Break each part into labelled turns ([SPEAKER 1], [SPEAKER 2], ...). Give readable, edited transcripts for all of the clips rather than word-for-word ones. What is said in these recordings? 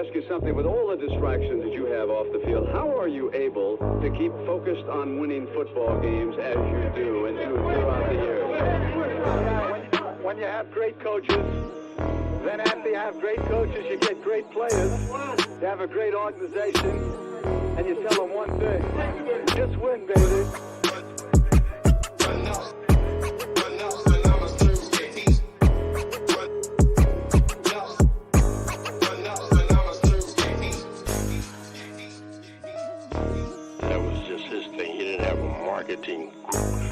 [SPEAKER 1] ask you something. With all the distractions that you have off the field, how are you able to keep focused on winning football games as you do and do throughout the years?
[SPEAKER 2] When you have great coaches, then after you have great coaches, you get great players. You have a great organization, and you tell them one thing: just win, baby.
[SPEAKER 3] Marketing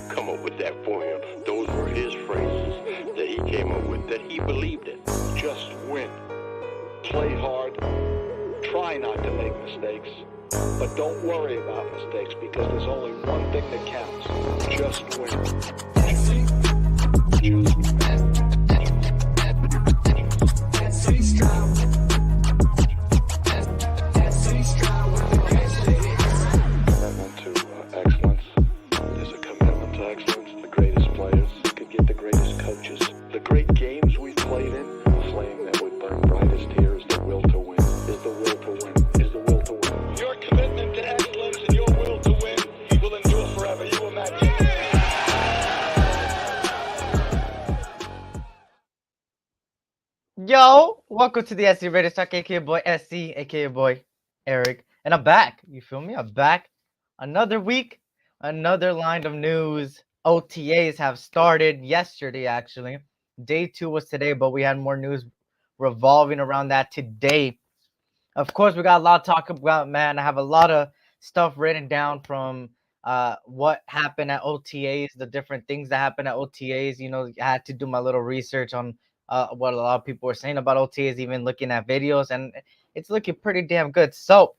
[SPEAKER 3] come up with that for him. Those were his phrases that he came up with, that he believed in.
[SPEAKER 2] Just win. Play hard. Try not to make mistakes. But don't worry about mistakes, because there's only one thing that counts. Just win. Just win.
[SPEAKER 4] Yo, welcome to the SC Radio Talk, aka boy SC, aka boy Eric, and I'm back. You feel me? I'm back. Another week, another line of news. OTAs have started yesterday, actually. Day 2 was today, but we had more news revolving around that today. Of course, we got a lot to talk about, man. I have a lot of stuff written down from what happened at OTAs, the different things that happened at OTAs. You know, I had to do my little research on what a lot of people were saying about OTAs, even looking at videos, and it's looking pretty damn good. So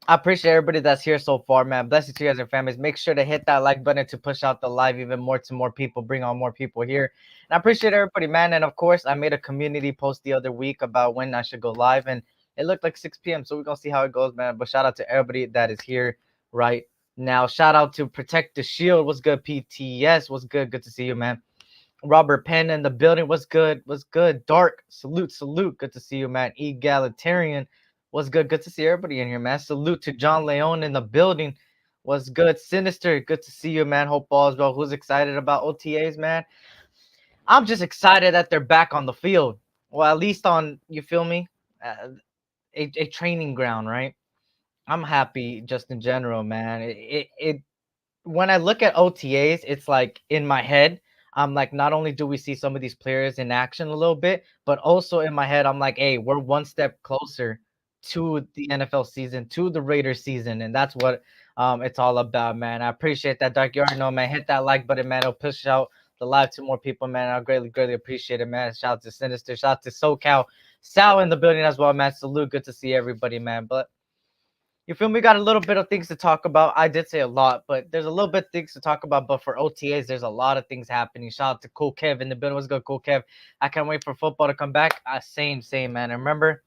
[SPEAKER 4] I appreciate everybody that's here so far, man. Bless you to you guys and families. Make sure to hit that like button to push out the live even more to more people, bring on more people here. And I appreciate everybody, man. And of course, I made a community post the other week about when I should go live, and it looked like 6 p.m. So we're gonna see how it goes, man. But shout out to everybody that is here right now. Shout out to Protect the Shield. What's good, PTS? What's good? Good to see you, man. Robert Penn in the building. What's good? What's good? Dark. Salute. Good to see you, man. Egalitarian. What's good? Good to see everybody in here, man. Salute to John Leone in the building. What's good? Sinister. Good to see you, man. Hope all is well. Who's excited about OTAs, man? I'm just excited that they're back on the field. Well, at least on, you feel me? A training ground, right? I'm happy just in general, man. It when I look at OTAs, it's like in my head, I'm like, not only do we see some of these players in action a little bit, but also in my head, I'm like, hey, we're one step closer to the NFL season, to the Raiders season, and that's what it's all about, man. I appreciate that, Dark. You already know, man. Hit that like button, man. It'll push out the live to more people, man. I greatly appreciate it, man. Shout out to Sinister, shout out to SoCal, Sal in the building as well, man. Salute, good to see everybody, man. But you feel me? Got a little bit of things to talk about. I did say a lot, but there's a little bit of things to talk about. But for OTAs, there's a lot of things happening. Shout out to Cool Kev in the building. What's good, Cool Kev? I can't wait for football to come back. Same, man. And remember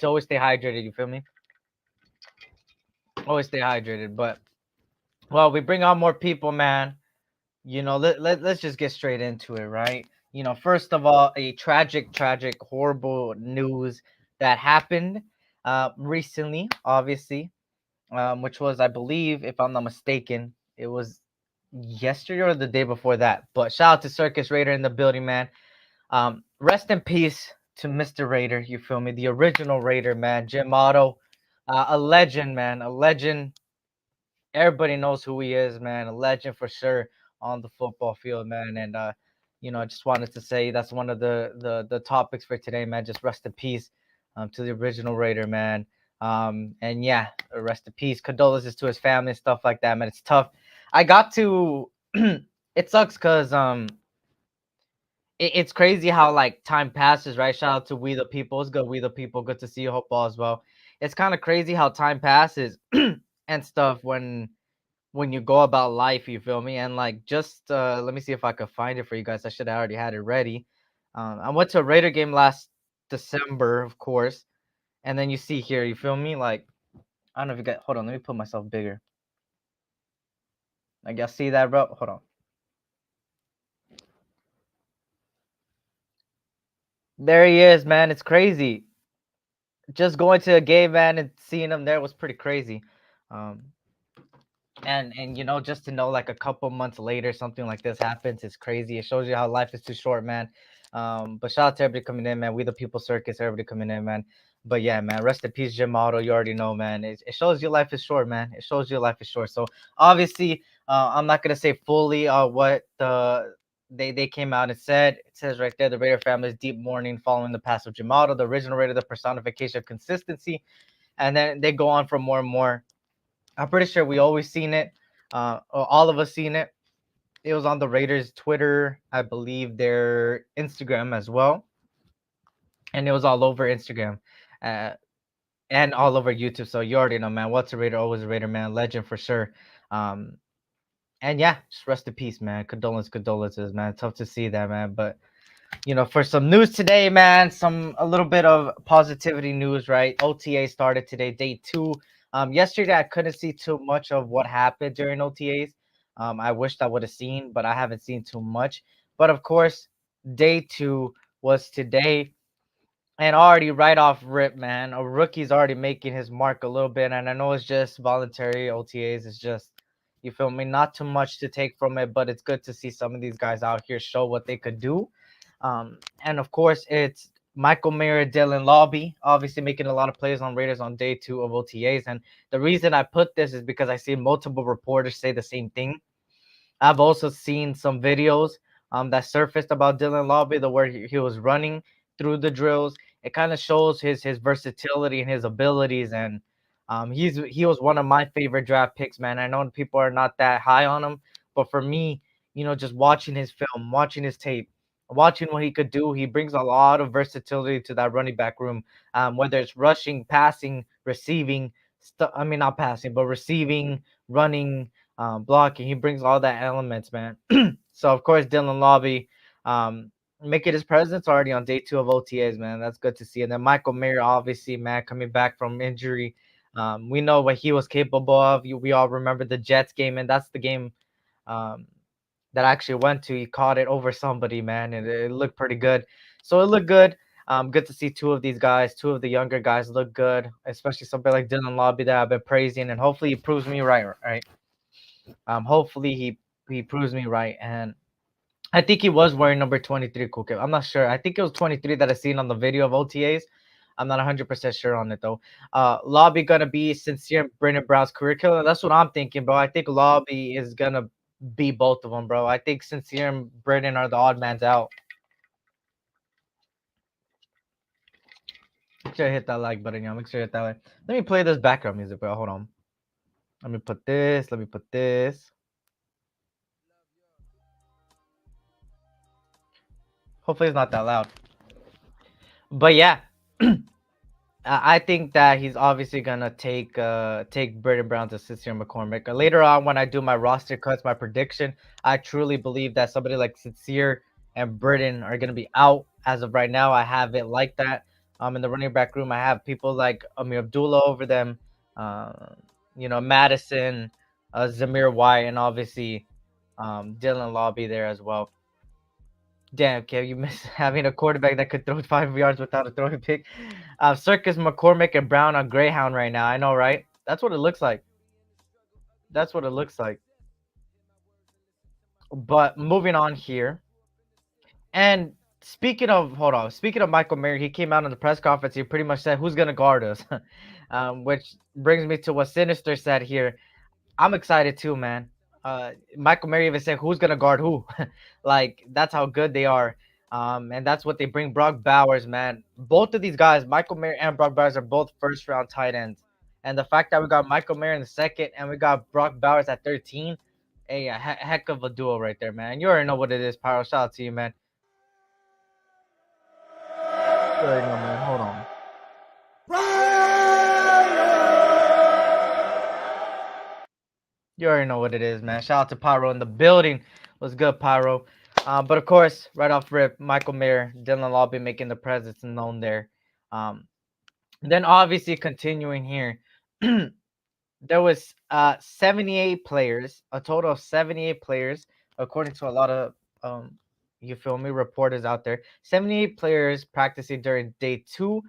[SPEAKER 4] to always stay hydrated. You feel me? Always stay hydrated. But, well, we bring on more people, man. You know, let's just get straight into it, right? You know, first of all, a tragic, horrible news that happened recently, obviously, which was, I believe, if I'm not mistaken, it was yesterday or the day before that. But shout out to Circus Raider in the building, man. Rest in peace to Mr. Raider, you feel me? The original Raider, man. Jim Otto, a legend, man. A legend. Everybody knows who he is, man. A legend for sure on the football field, man. And you know, I just wanted to say that's one of the topics for today, man. Just rest in peace to the original Raider, man. And yeah, rest in peace. Condolences to his family and stuff like that, man. It's tough. I got to it sucks because it's crazy how like time passes, right? Shout out to We the People. It's good, We the People. Good to see you. Hope all as well. It's kind of crazy how time passes and stuff when you go about life, you feel me? And like, just let me see if I could find it for you guys. I should have already had it ready. I went to a Raider game last December, of course, and then you see here, you feel me? Like, I don't know if you got. Hold on, let me put myself bigger. Like, y'all see that, bro? Hold on. There he is, man. It's crazy. just going to a game, man, and seeing him there was pretty crazy. Um, and just to know like a couple months later something like this happens is crazy. It shows you how life is too short, man. But shout out to everybody coming in, man. We the people circus, everybody coming in, man. But yeah, man, rest in peace, Jim Otto. You already know, man. It shows you life is short, man. It shows you life is short. So obviously, I'm not gonna say fully what they came out and said. It says right there, the Raider family's deep mourning following the pass of Jim Otto, the original Raider, the personification of consistency. And then they go on for more and more. I'm pretty sure we always seen it. Or all of us seen it. It was on the Raiders Twitter, I believe their Instagram as well, and it was all over Instagram, uh, and all over YouTube. So you already know, man. What's a Raider? Always a Raider, man. Legend for sure. Um, and yeah, just rest in peace, man. Condolences, man. Tough to see that, man. But for some news today, man, a little bit of positivity news, right? OTA started today, day 2. Yesterday I couldn't see too much of what happened during OTAs. I wished I would have seen, but I haven't seen too much. But of course, day 2 was today, and already right off rip, man, a rookie's already making his mark a little bit, and I know it's just voluntary OTAs. It's just, you feel me, not too much to take from it, but it's good to see some of these guys out here show what they could do. And of course, it's Michael Mayer, Dylan Lobby, obviously making a lot of plays on Raiders on day 2 of OTAs. And the reason I put this is because I see multiple reporters say the same thing. I've also seen some videos that surfaced about Dylan Lobby, the where he was running through the drills. It kind of shows his versatility and his abilities, and he was one of my favorite draft picks, man. I know people are not that high on him, but for me, just watching his film, watching his tape, watching what he could do, he brings a lot of versatility to that running back room. Whether it's rushing, passing, receiving, I mean not passing, but receiving, running, blocking. He brings all that elements, man. So of course, Dylan Lobby, um, making his presence already on day 2 of OTAs, man. That's good to see. And then Michael Mayer, obviously, man, coming back from injury. We know what he was capable of. We all remember the Jets game, and that's the game um, that I actually went to. He caught it over somebody, man, and it looked pretty good. So it looked good. Good to see two of these guys, two of the younger guys look good, especially somebody like Dylan Lobby that I've been praising, and hopefully he proves me right, right? Hopefully he proves me right, and I think he was wearing number 23, Cool Kid. I'm not sure. I think it was 23 that I seen on the video of OTAs. I'm not 100% sure on it though. Lobby gonna be sincere in Brandon Brown's curriculum. That's what I'm thinking, bro. I think Lobby is gonna be both of them, bro. I think sincere and Brandon are the odd mans out. Make sure I hit that like button, y'all. Make sure you hit that like. Let me play this background music, bro. Hold on. Let me put this. Let me put this. Hopefully it's not that loud. But yeah. I think that he's obviously gonna take Braden Brown to Sincere McCormick. Later on, when I do my roster cuts, my prediction, I truly believe that somebody like Sincere and Braden are gonna be out. As of right now, I have it like that. In the running back room, I have people like Amir Abdullah over them, uh, Madison, Zamir White, and obviously Dylan Lobby there as well. Damn, Kev, you miss having a quarterback that could throw 5 yards without a throwing pick. Circus, McCormick, and Brown on Greyhound right now. I know, right? That's what it looks like. That's what it looks like. But moving on here. And hold on. Speaking of Michael Mayer, he came out in the press conference. He pretty much said, "Who's gonna guard us?" Which brings me to what Sinister said here. I'm excited too, man. Michael Mayer even said, "Who's gonna guard who?" Like that's how good they are. And that's what they bring. Brock Bowers, man. Both of these guys, Michael Mayer and Brock Bowers, are both first round tight ends. And the fact that we got Michael Mayer in the second and we got Brock Bowers at 13, hey, a heck of a duo right there, man. You already know what it is, Pyro. Shout out to you, man. You already know, man. Hold on. You already know what it is, man. Shout out to Pyro in the building. What's good, Pyro? But of course, right off rip, Michael Mayer, Dylan Lobby making the presence known there. Um, then obviously continuing here, there was 78 players, a total of 78 players, according to a lot of you feel me, reporters out there. 78 players practicing during day 2,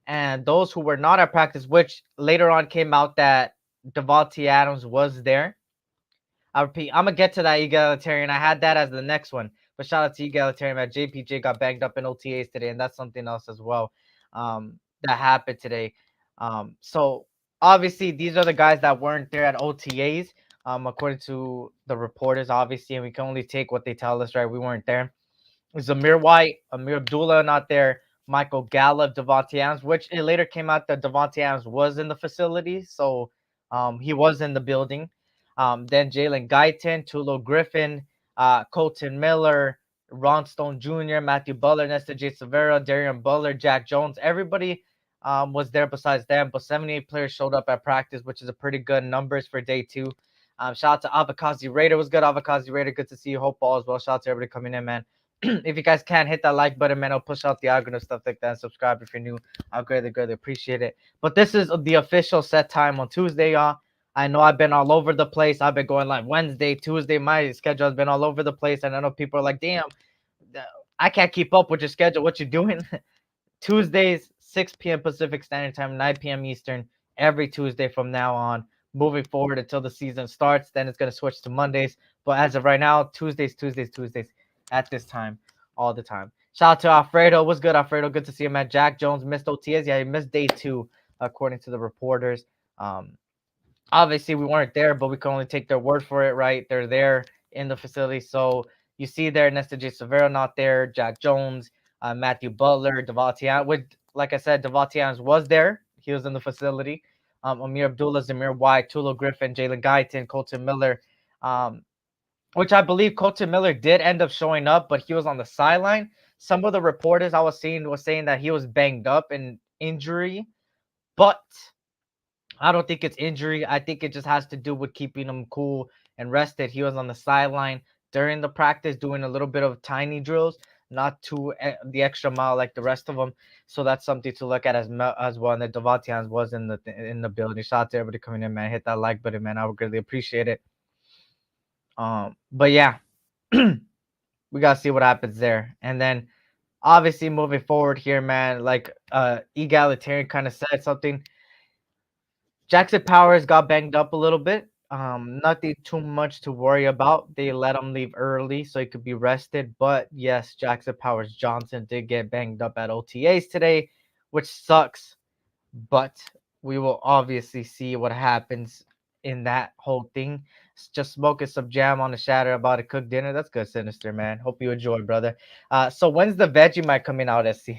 [SPEAKER 4] and those who were not at practice, which later on came out that Devontae Adams was there. I repeat, I'm gonna get to that egalitarian. I had that as the next one, but shout out to egalitarian. Man, JPJ got banged up in OTAs today, and that's something else as well. That happened today. So obviously these are the guys that weren't there at OTAs. According to the reporters, obviously, and we can only take what they tell us, right? We weren't there. Zamir White, Amir Abdullah not there, Michael Gallup, Devontae Adams, which it later came out that Devontae Adams was in the facility, so he was in the building. Then Jalen Guyton, Tulo Griffin, Colton Miller, Ron Stone Jr., Matthew Butler, Nestor J. Severo, Darian Butler, Jack Jones. Everybody was there besides them, but 78 players showed up at practice, which is a pretty good numbers for day two. Shout out to Avakazi Raider. Was good, Avakazi Raider. Good to see you. Hope all as well. Shout out to everybody coming in, man. If you guys can hit that like button, man, I'll push out the algorithm, stuff like that. Subscribe if you're new. I'll greatly appreciate it. But this is the official set time on Tuesday, y'all. I know I've been all over the place. I've been going like Wednesday, Tuesday. My schedule has been all over the place. And I know people are like, damn, I can't keep up with your schedule. What you doing? Tuesdays, 6 p.m. Pacific Standard Time, 9 p.m. Eastern, every Tuesday from now on, moving forward until the season starts. Then it's going to switch to Mondays. But as of right now, Tuesdays at this time, all the time. Shout out to Alfredo. What's good, Alfredo? Good to see you, man. Jack Jones missed OTS. Yeah, he missed day 2, according to the reporters. Obviously, we weren't there, but we can only take their word for it, right? They're there in the facility. So you see there, Nestor J. Severo not there, Jack Jones, Matthew Butler, Devontae. With like I said, Devontae was there. He was in the facility. Amir Abdullah, Zamir White, Tulo Griffin, Jalen Guyton, Colton Miller, which I believe Colton Miller did end up showing up, but he was on the sideline. Some of the reporters I was seeing was saying that he was banged up and injury, but I don't think it's injury. I think it just has to do with keeping him cool and rested. He was on the sideline during the practice doing a little bit of tiny drills, not too the extra mile like the rest of them. So that's something to look at as well. And the Devontae was in the building. Shout out to everybody coming in, man. Hit that like button, man. I would greatly appreciate it. But yeah, we gotta see what happens there. And then obviously moving forward here, man, like egalitarian kind of said something. Jackson Powers got banged up a little bit. Nothing too much to worry about. They let him leave early so he could be rested. But yes, Jackson Powers Johnson did get banged up at OTAs today, which sucks. But we will obviously see what happens in that whole thing. Just smoking some jam on the shatter about a cooked dinner. That's good, Sinister, man. Hope you enjoy, brother. So when's the Vegemite coming out, SC?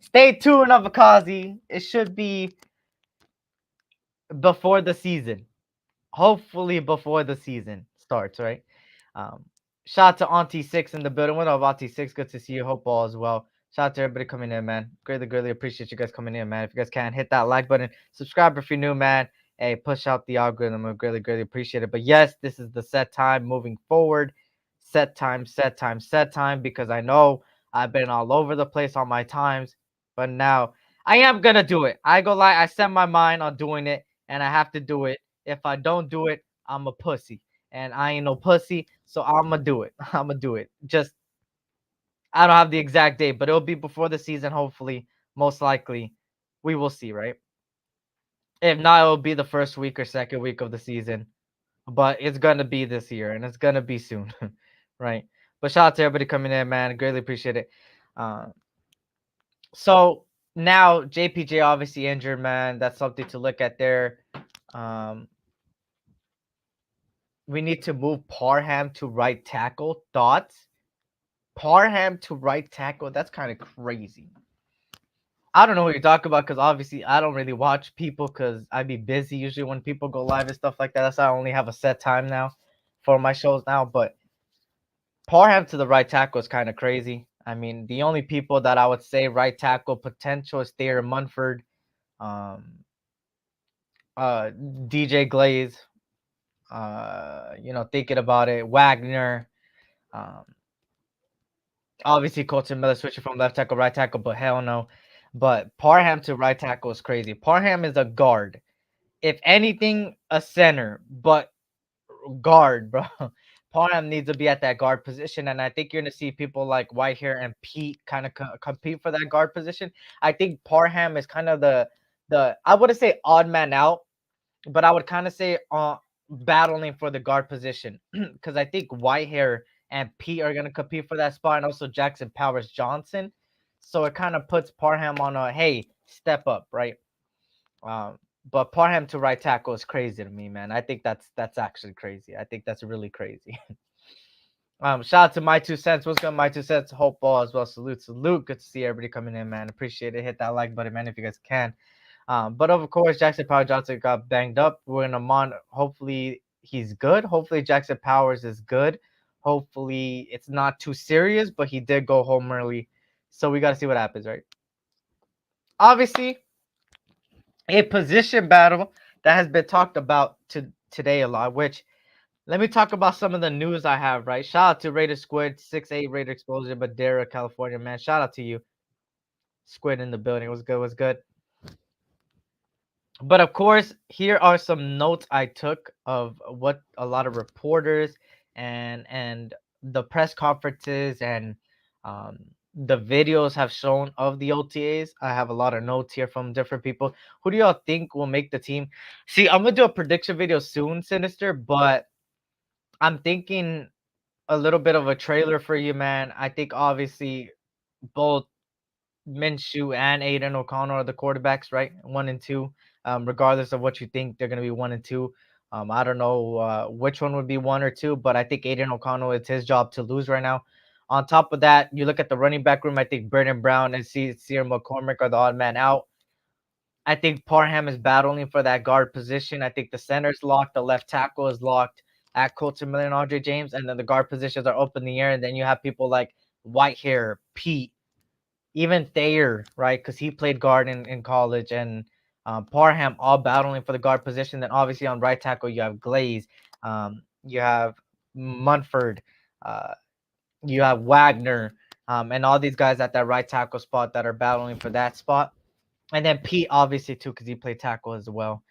[SPEAKER 4] Stay tuned, Avakazi. It should be before the season. Hopefully before the season starts, right? Shout out to Auntie Six in the building. What up, Auntie Six? Good to see you. Hope all as well. Shout out to everybody coming in, man. Greatly appreciate you guys coming in, man. If you guys can, hit that like button. Subscribe if you're new, man. Hey, push out the algorithm. I greatly appreciate it. But yes, this is the set time moving forward. Set time, because I know I've been all over the place on my times. But now I am going to do it. I go lie. I set my mind on doing it, and I have to do it. If I don't do it, I'm a pussy. And I ain't no pussy, so I'm going to do it. I'm going to do it. Just, I don't have the exact date, but it'll be before the season, hopefully. Most likely. We will see, right? If not, it'll be the first week or second week of the season. But it's going to be this year, and it's going to be soon, right? But shout out to everybody coming in, man. Greatly appreciate it. So now JPJ obviously injured, man. That's something to look at there. We need to move Parham to right tackle. Thoughts? Parham to right tackle? That's kind of crazy. I don't know what you're talking about because obviously I don't really watch people because I be busy usually when people go live and stuff like that. That's why I only have a set time now for my shows now. But Parham to the right tackle is kind of crazy. I mean, the only people that I would say right tackle potential is Thayer Munford, DJ Glaze, thinking about it, Wagner, obviously Colton Miller switching from left tackle, right tackle, but hell no. But Parham to right tackle is crazy. Parham is a guard. If anything, a center, but guard, bro. Parham needs to be at that guard position, and I think you're gonna see people like Whitehair and Pete kind of compete for that guard position. I think Parham is kind of the I wouldn't say odd man out, but I would kind of say battling for the guard position because I think Whitehair and Pete are gonna compete for that spot, and also Jackson Powers Johnson. So it kind of puts Parham on a hey step up, right? Um, but Parham to right tackle is crazy to me, man. I think that's actually crazy. I think that's really crazy. Shout out to my 2 cents. What's good, my 2 cents? Hope all as well. Salute, salute. Good to see everybody coming in, man. Appreciate it. Hit that like button, man, if you guys can. But of course, Jackson Powers Johnson got banged up. We're gonna hopefully he's good. Hopefully Jackson Powers is good. Hopefully it's not too serious, but he did go home early. So we gotta see what happens, right? Obviously, a position battle that has been talked about today a lot, which let me talk about some of the news I have, right? Shout out to Raider Squid, 6'8 Raider Explosion, Badera, California, man. Shout out to you. Squid in the building. Was good, was good. But of course, here are some notes I took of what a lot of reporters and the press conferences and um, the videos have shown of the OTAs. I have a lot of notes here from different people. Who do y'all think will make the team? See, I'm gonna do a prediction video soon, Sinister, but I'm thinking a little bit of a trailer for you, man. I think obviously both Minshew and Aiden O'Connell are the quarterbacks, right? 1 and 2. Regardless of what you think, they're gonna be 1 and 2. I don't know which one would be 1 or 2, but I think Aiden O'Connell, it's his job to lose right now. On top of that, you look at the running back room. I think Brandon Brown and Sear McCormick are the odd man out. I think Parham is battling for that guard position. I think the center's locked, the left tackle is locked at Colton Miller and Andre James, and then the guard positions are up in the air. And then you have people like Whitehair, Pete, even Thayer, right? Because he played guard in college, and Parham all battling for the guard position. Then obviously on right tackle, you have Glaze, you have Munford, uh, you have Wagner, and all these guys at that right tackle spot that are battling for that spot. And then Pete, obviously, too, because he played tackle as well.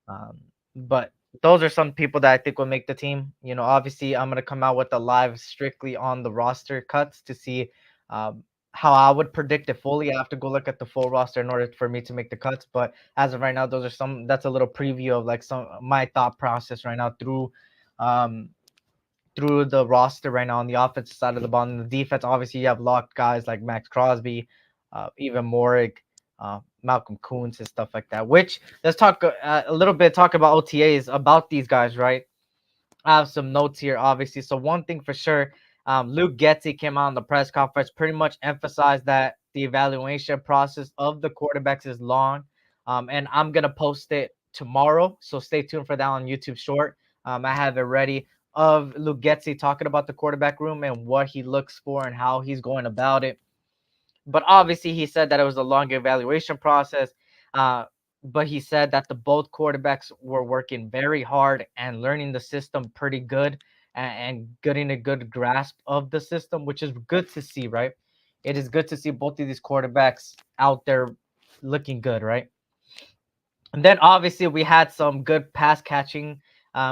[SPEAKER 4] Um, but those are some people that I think will make the team. You know, obviously, I'm going to come out with the live strictly on the roster cuts to see um, how I would predict it fully. I have to go look at the full roster in order for me to make the cuts. But as of right now, that's a little preview of like some my thought process right now um, through the roster right now on the offensive side of the ball. And the defense, obviously, you have locked guys like Max Crosby, even Morig, Malcolm Coons, and stuff like that. Which let's talk a little bit. Talk about OTAs about these guys, right? I have some notes here, obviously. So one thing for sure, Luke Getzey came out in the press conference, pretty much emphasized that the evaluation process of the quarterbacks is long, and I'm gonna post it tomorrow. So stay tuned for that on YouTube Short. I have it ready of Luke Getzey talking about the quarterback room and what he looks for and how he's going about it. But obviously, he said that it was a long evaluation process. Uh, but he said that the both quarterbacks were working very hard and learning the system pretty good and getting a good grasp of the system, which is good to see, right? It is good to see both of these quarterbacks out there looking good, right? And then obviously we had some good pass catching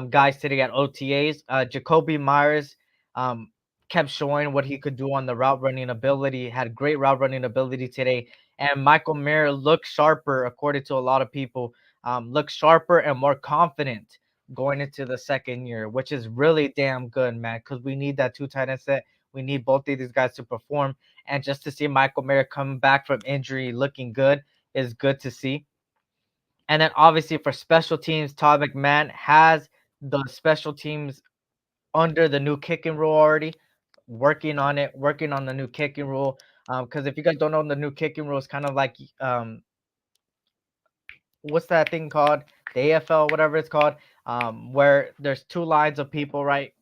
[SPEAKER 4] guys today at OTAs. Jacoby Myers um, kept showing what he could do on the route running ability, had great route running ability today. And Michael Mayer looked sharper, according to a lot of people, looked sharper and more confident going into the second year, which is really damn good, man, because we need that two tight end set. We need both of these guys to perform. And just to see Michael Mayer come back from injury looking good is good to see. And then obviously for special teams, Todd McMahon has the special teams under the new kicking rule already, working on it, working on the new kicking rule. Because if you guys don't know, the new kicking rule is kind of like what's that thing called? The AFL, whatever it's called, where there's two lines of people, right?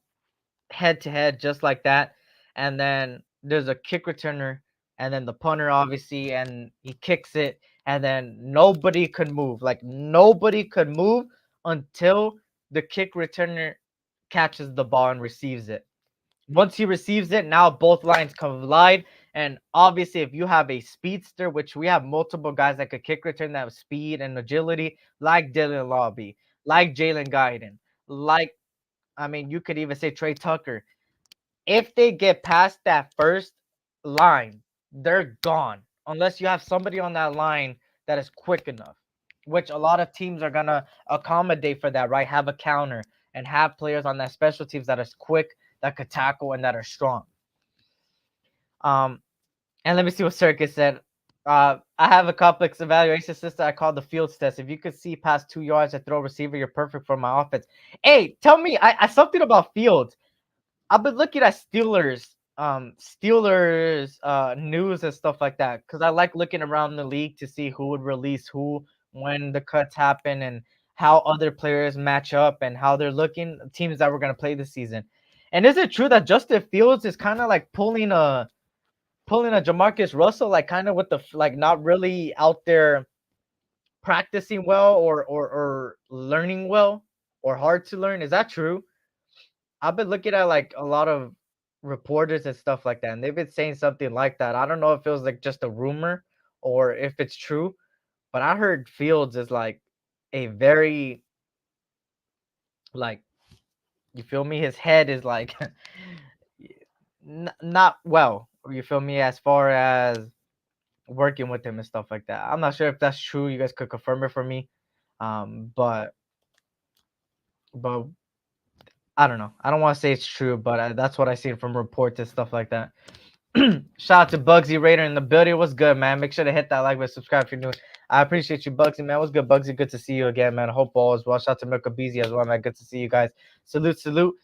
[SPEAKER 4] Head to head, just like that. And then there's a kick returner, and then the punter, obviously, and he kicks it, and then nobody could move. Like nobody could move until the kick returner catches the ball and receives it. Once he receives it, now both lines collide. And obviously, if you have a speedster, which we have multiple guys that could kick return that have speed and agility, like Dylan Lobby, like Jalen Guyton, like I mean, you could even say Trey Tucker. If they get past that first line, they're gone. Unless you have somebody on that line that is quick enough, which a lot of teams are gonna accommodate for that, right? Have a counter and have players on that special teams that is quick, that could tackle, and that are strong. And let me see what Circus said. I have a complex evaluation system I call the Fields test. If you could see past 2 yards and throw a receiver, you're perfect for my offense. Hey, tell me, I something about Fields. I've been looking at Steelers news and stuff like that because I like looking around the league to see who would release who when the cuts happen and how other players match up and how they're looking teams that we're gonna play this season. And is it true that Justin Fields is kind of like pulling a Jamarcus Russell, like kind of with the like not really out there practicing well or learning well or hard to learn? Is that true? I've been looking at like a lot of reporters and stuff like that, and they've been saying something like that. I don't know if it was like just a rumor or if it's true, but I heard Fields is like a very like you feel me? His head is like not well. You feel me? As far as working with him and stuff like that. I'm not sure if that's true. You guys could confirm it for me. But I don't know. I don't want to say it's true, but that's what I seen from reports and stuff like that. Shout out to Bugsy Raider in the building. What's good, man? Make sure to hit that like button, subscribe if you're new. I appreciate you, Bugsy, man. What's good, Bugsy? Good to see you again, man. Hope all is well. Shout out to Milka Beezy as well, man. Good to see you guys. Salute, salute.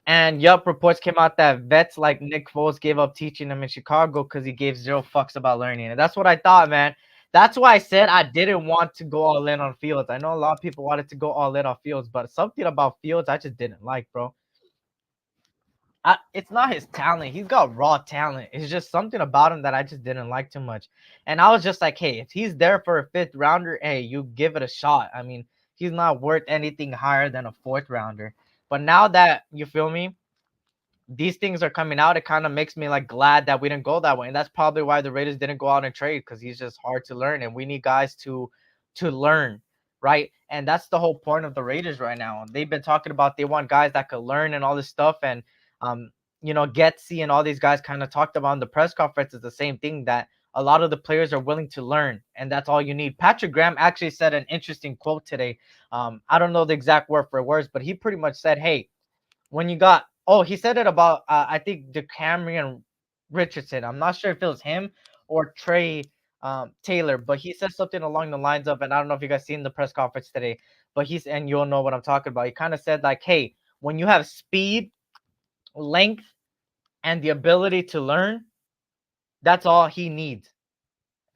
[SPEAKER 4] And yup, reports came out that vets like Nick Foles gave up teaching them in Chicago because he gave zero fucks about learning. And that's what I thought, man. That's why I said I didn't want to go all in on Fields. I know a lot of people wanted to go all in on Fields, but something about Fields I just didn't like, bro. It's not his talent. He's got raw talent. It's just something about him that I just didn't like too much. And I was just like, hey, if he's there for a fifth rounder, hey, you give it a shot. I mean, he's not worth anything higher than a fourth rounder. But now that you feel me, these things are coming out, it kind of makes me like glad that we didn't go that way. And that's probably why the Raiders didn't go out and trade, because he's just hard to learn. And we need guys to learn, right? And that's the whole point of the Raiders right now. They've been talking about they want guys that could learn and all this stuff. And Getsy and all these guys kind of talked about in the press conferences the same thing, that a lot of the players are willing to learn, and that's all you need. Patrick Graham actually said an interesting quote today. I don't know the exact word for words, but he pretty much said, hey, when you got he said it about I think DeCamerion Richardson. I'm not sure if it was him or Trey Taylor, but he said something along the lines of, and I don't know if you guys seen the press conference today, but and you'll know what I'm talking about. He kind of said like, hey, when you have speed, length, and the ability to learn, that's all he needs.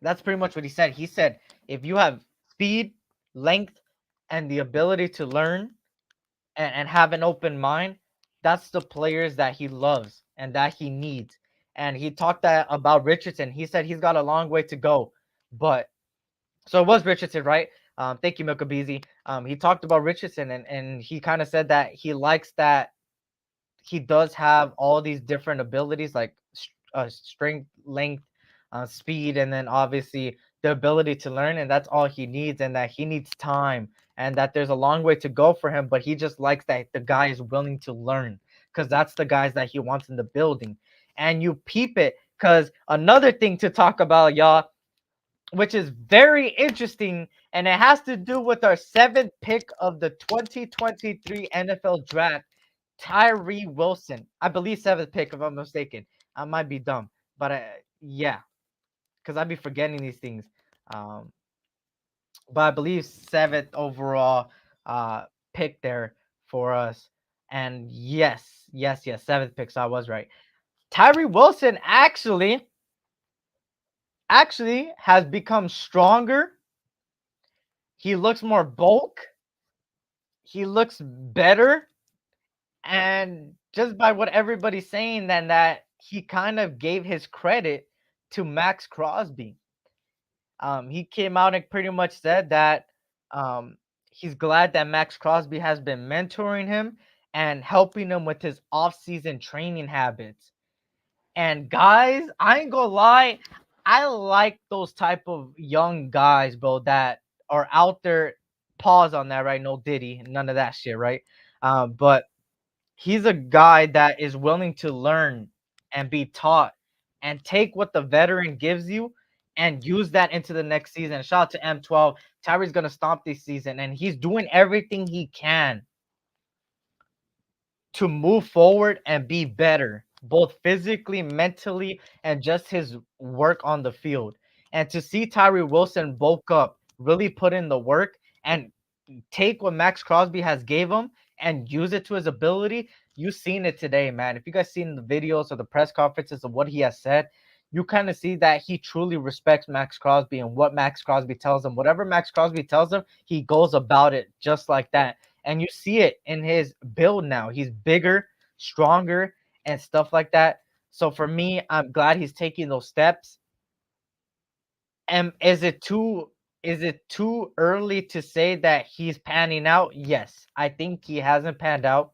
[SPEAKER 4] That's pretty much what he said. He said if you have speed, length, and the ability to learn, and have an open mind, that's the players that he loves and that he needs. And he talked that about Richardson. He said he's got a long way to go. But so it was Richardson, right? Thank you, Milka Beezy. He talked about Richardson, and he kind of said that he likes that he does have all these different abilities like strength, length, speed, and then obviously the ability to learn. And that's all he needs, and that he needs time, and that there's a long way to go for him. But he just likes that the guy is willing to learn, because that's the guys that he wants in the building. And you peep it, because another thing to talk about, y'all, which is very interesting, and it has to do with our seventh pick of the 2023 NFL Draft, Tyree Wilson. I believe seventh pick, if I'm mistaken. I might be dumb, but yeah, because I'd be forgetting these things. But I believe seventh overall pick there for us. And yes, seventh pick. So I was right. Tyree Wilson actually has become stronger. He looks more bulk. He looks better. And just by what everybody's saying, then that he kind of gave his credit to Max Crosby. He came out and pretty much said that he's glad that Max Crosby has been mentoring him and helping him with his off-season training habits. And guys, I ain't gonna lie, I like those type of young guys, bro, that are out there. Pause on that, right? No Diddy, none of that shit, right? But he's a guy that is willing to learn and be taught and take what the veteran gives you and use that into the next season. Shout out to M12. Tyree's gonna stomp this season, and he's doing everything he can to move forward and be better, both physically, mentally, and just his work on the field. And to see Tyree Wilson bulk up, really put in the work, and take what Max Crosby has gave him and use it to his ability. You've seen it today, man. If you guys seen the videos or the press conferences of what he has said, you kind of see that he truly respects Max Crosby and what Max Crosby tells him. Whatever Max Crosby tells him, he goes about it just like that. And you see it in his build now. He's bigger, stronger, and stuff like that. So for me, I'm glad he's taking those steps. And is it too early to say that he's panning out? Yes, I think he hasn't panned out.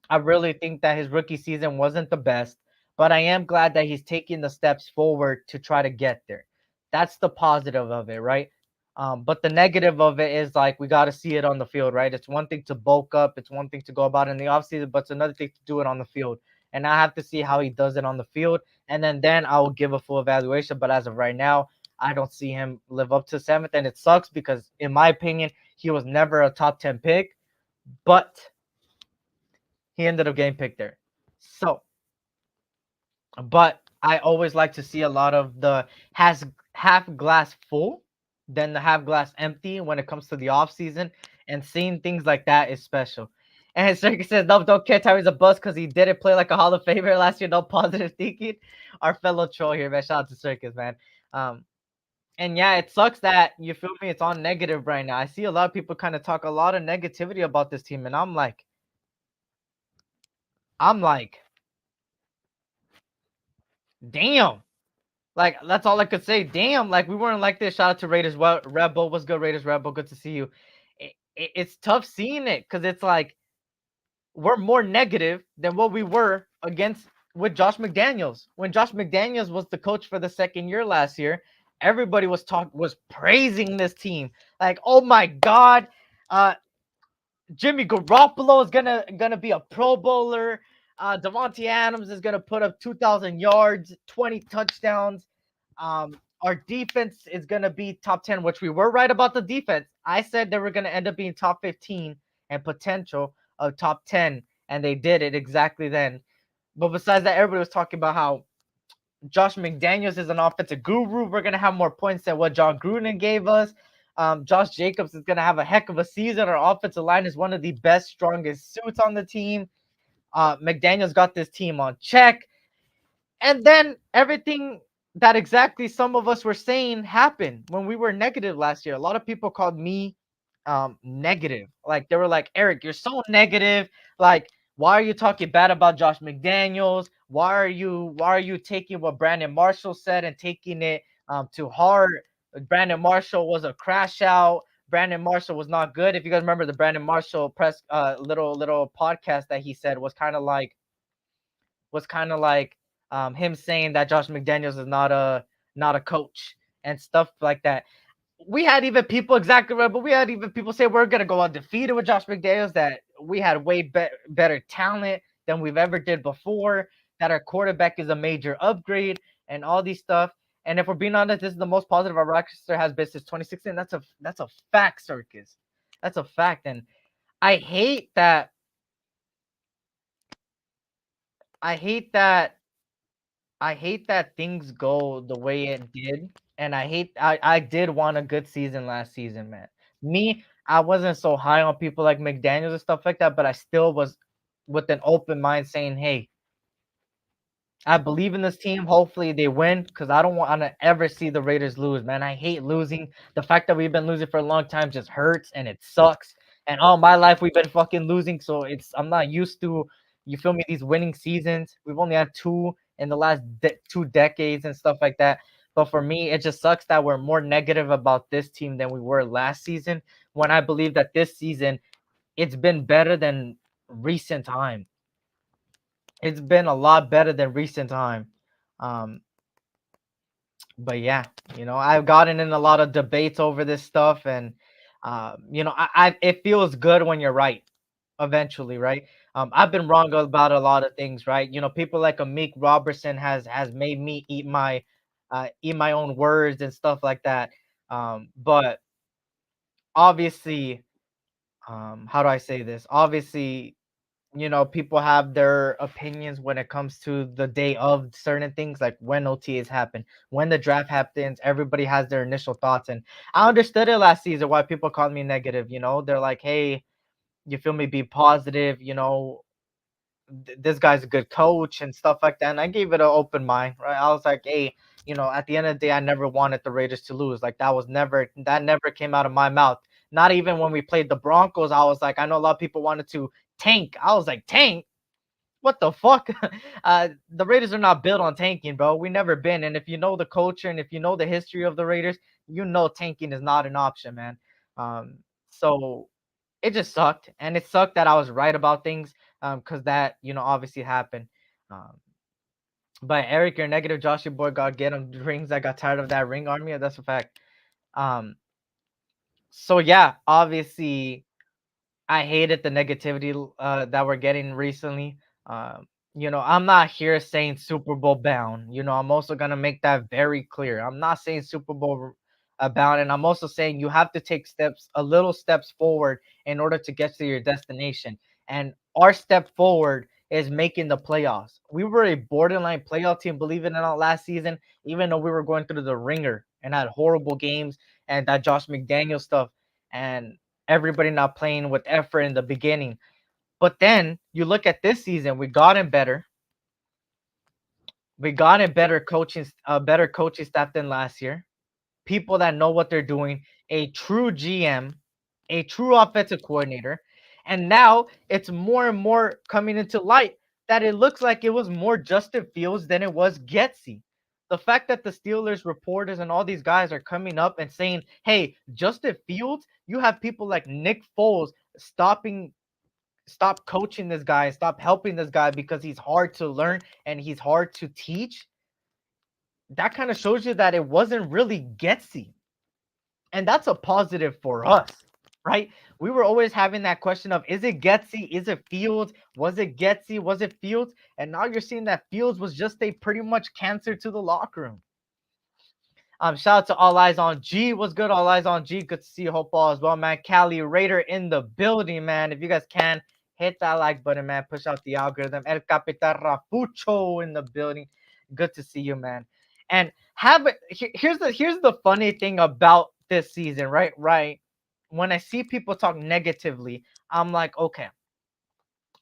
[SPEAKER 4] I really think that his rookie season wasn't the best, but I am glad that he's taking the steps forward to try to get there. That's the positive of it, right? But the negative of it is like we got to see it on the field, right? It's one thing to bulk up, it's one thing to go about in the offseason, but it's another thing to do it on the field. And I have to see how he does it on the field, and then I will give a full evaluation. But as of right now, I don't see him live up to seventh, and it sucks because, in my opinion, he was never a top 10 pick, but he ended up getting picked there. So, but I always like to see a lot of the has half glass full than the half glass empty when it comes to the off season, and seeing things like that is special. And Circus says, no, don't care. Tyree's a bust because he didn't play like a Hall of Famer last year. No positive thinking. Our fellow troll here, man. Shout out to Circus, man. Um, and yeah, it sucks that you feel me. It's on negative right now. I see a lot of people kind of talk a lot of negativity about this team, and I'm like, damn. Like that's all I could say. Damn, like we weren't like this. Shout out to Raiders. Well, Red Bull, what's good, Raiders? Red Bull, good to see you. It's tough seeing it because it's like we're more negative than what we were against with Josh McDaniels. When Josh McDaniels was the coach for the second year last year, everybody was praising this team. Like, oh my God, Jimmy Garoppolo is gonna be a Pro Bowler. Devontae Adams is gonna put up 2,000 yards, 20 touchdowns. Our defense is gonna be top 10, which we were right about the defense. I said they were gonna end up being top 15 and potential of top 10, and they did it exactly then. But besides that, everybody was talking about how Josh McDaniels is an offensive guru. We're gonna have more points than what John Gruden gave us. Josh Jacobs is gonna have a heck of a season. Our offensive line is one of the best, strongest suits on the team. McDaniels got this team on check. And then everything that exactly some of us were saying happened when we were negative last year. A lot of people called me negative. Like they were like, Eric, you're so negative. Like, why are you talking bad about Josh McDaniels? Why are you taking what Brandon Marshall said and taking it to heart? Brandon Marshall was a crash out. Brandon Marshall was not good. If you guys remember the Brandon Marshall press little podcast that he said was kind of like him saying that Josh McDaniels is not a coach and stuff like that. We had even people exactly right, but we had even people say we're gonna go undefeated with Josh McDaniels. That we had way better talent than we've ever did before. That our quarterback is a major upgrade and all these stuff. And if we're being honest, this is the most positive our roster has been since 2016. That's a fact, Circus. That's a fact, and I hate that. I hate that I hate that things go the way it did, and I did want a good season last season, man. Me, I wasn't so high on people like McDaniels and stuff like that, but I still was with an open mind saying, "Hey, I believe in this team. Hopefully they win because I don't want to ever see the Raiders lose, man. I hate losing. The fact that we've been losing for a long time just hurts and it sucks. And all my life we've been fucking losing, so I'm not used to, you feel me, these winning seasons. We've only had two in the last 2 decades and stuff like that. But for me, it just sucks that we're more negative about this team than we were last season. When I believe that this season it's been better than recent time. It's been a lot better than recent time. Um, but yeah, I've gotten in a lot of debates over this stuff, and I it feels good when you're right eventually, right? I've been wrong about a lot of things, right? People like a Meek Robertson has made me eat my own words and stuff like that. But obviously, how do I say this? Obviously, people have their opinions when it comes to the day of certain things, like when OTAs happen, when the draft happens. Everybody has their initial thoughts, and I understood it last season why people called me negative. They're like, "Hey, you feel me? Be positive. This guy's a good coach and stuff like that." And I gave it an open mind, right? I was like, "Hey, at the end of the day, I never wanted the Raiders to lose. Like that never came out of my mouth. Not even when we played the Broncos. I was like, I know a lot of people wanted to tank. I was like, tank? What the fuck?" The Raiders are not built on tanking, bro. We never been. And if you know the culture and if you know the history of the Raiders, tanking is not an option, man. So it just sucked, and it sucked that I was right about things, because that obviously happened. Um, but Eric, you're negative. Josh, your boy, God get him rings. I got tired of that ring army. That's a fact. Um, so yeah, obviously I hated the negativity that we're getting recently. Um, I'm not here saying Super Bowl bound. I'm also gonna make that very clear. I'm not saying Super Bowl bound, and I'm also saying you have to take a little steps forward in order to get to your destination. And our step forward is making the playoffs. We were a borderline playoff team, believe it or not, last season, even though we were going through the ringer and had horrible games and that Josh McDaniel stuff. And everybody not playing with effort in the beginning. But then you look at this season, we got him better. We got a better coaching staff than last year. People that know what they're doing, a true GM, a true offensive coordinator. And now it's more and more coming into light that it looks like it was more Justin Fields than it was Getsy. The fact that the Steelers reporters and all these guys are coming up and saying, "Hey, Justin Fields," you have people like Nick Foles stop coaching this guy, stop helping this guy because he's hard to learn and he's hard to teach. That kind of shows you that it wasn't really Getsy. And that's a positive for us, right? We were always having that question of, is it Getsy? Is it Fields? Was it Getsy? Was it Fields? And now you're seeing that Fields was just a pretty much cancer to the locker room. Shout out to All Eyes on G. What's good, All Eyes on G? Good to see you, Hope all as well, man. Cali Raider in the building, man. If you guys can, hit that like button, man. Push out the algorithm. El Capitan Rafucho in the building. Good to see you, man. And here's the funny thing about this season, right? Right. When I see people talk negatively, I'm like, okay,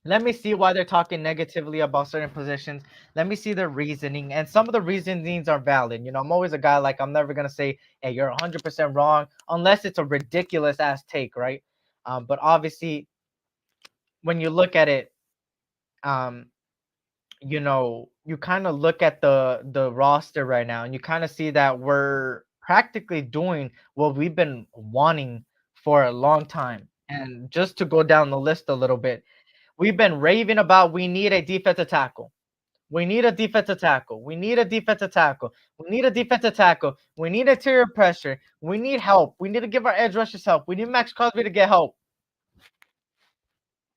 [SPEAKER 4] let me see why they're talking negatively about certain positions. Let me see their reasoning. And some of the reasonings are valid. I'm always a guy like, I'm never going to say, "Hey, you're 100% wrong," unless it's a ridiculous ass take, right? But obviously, when you look at it, um, you kind of look at the roster right now and you kind of see that we're practically doing what we've been wanting for a long time. And just to go down the list a little bit, we've been raving about we need a defensive tackle. We need a defensive tackle. We need a defensive tackle. We need a defensive tackle. We need interior pressure. We need help. We need to give our edge rushers help. We need Max Crosby to get help.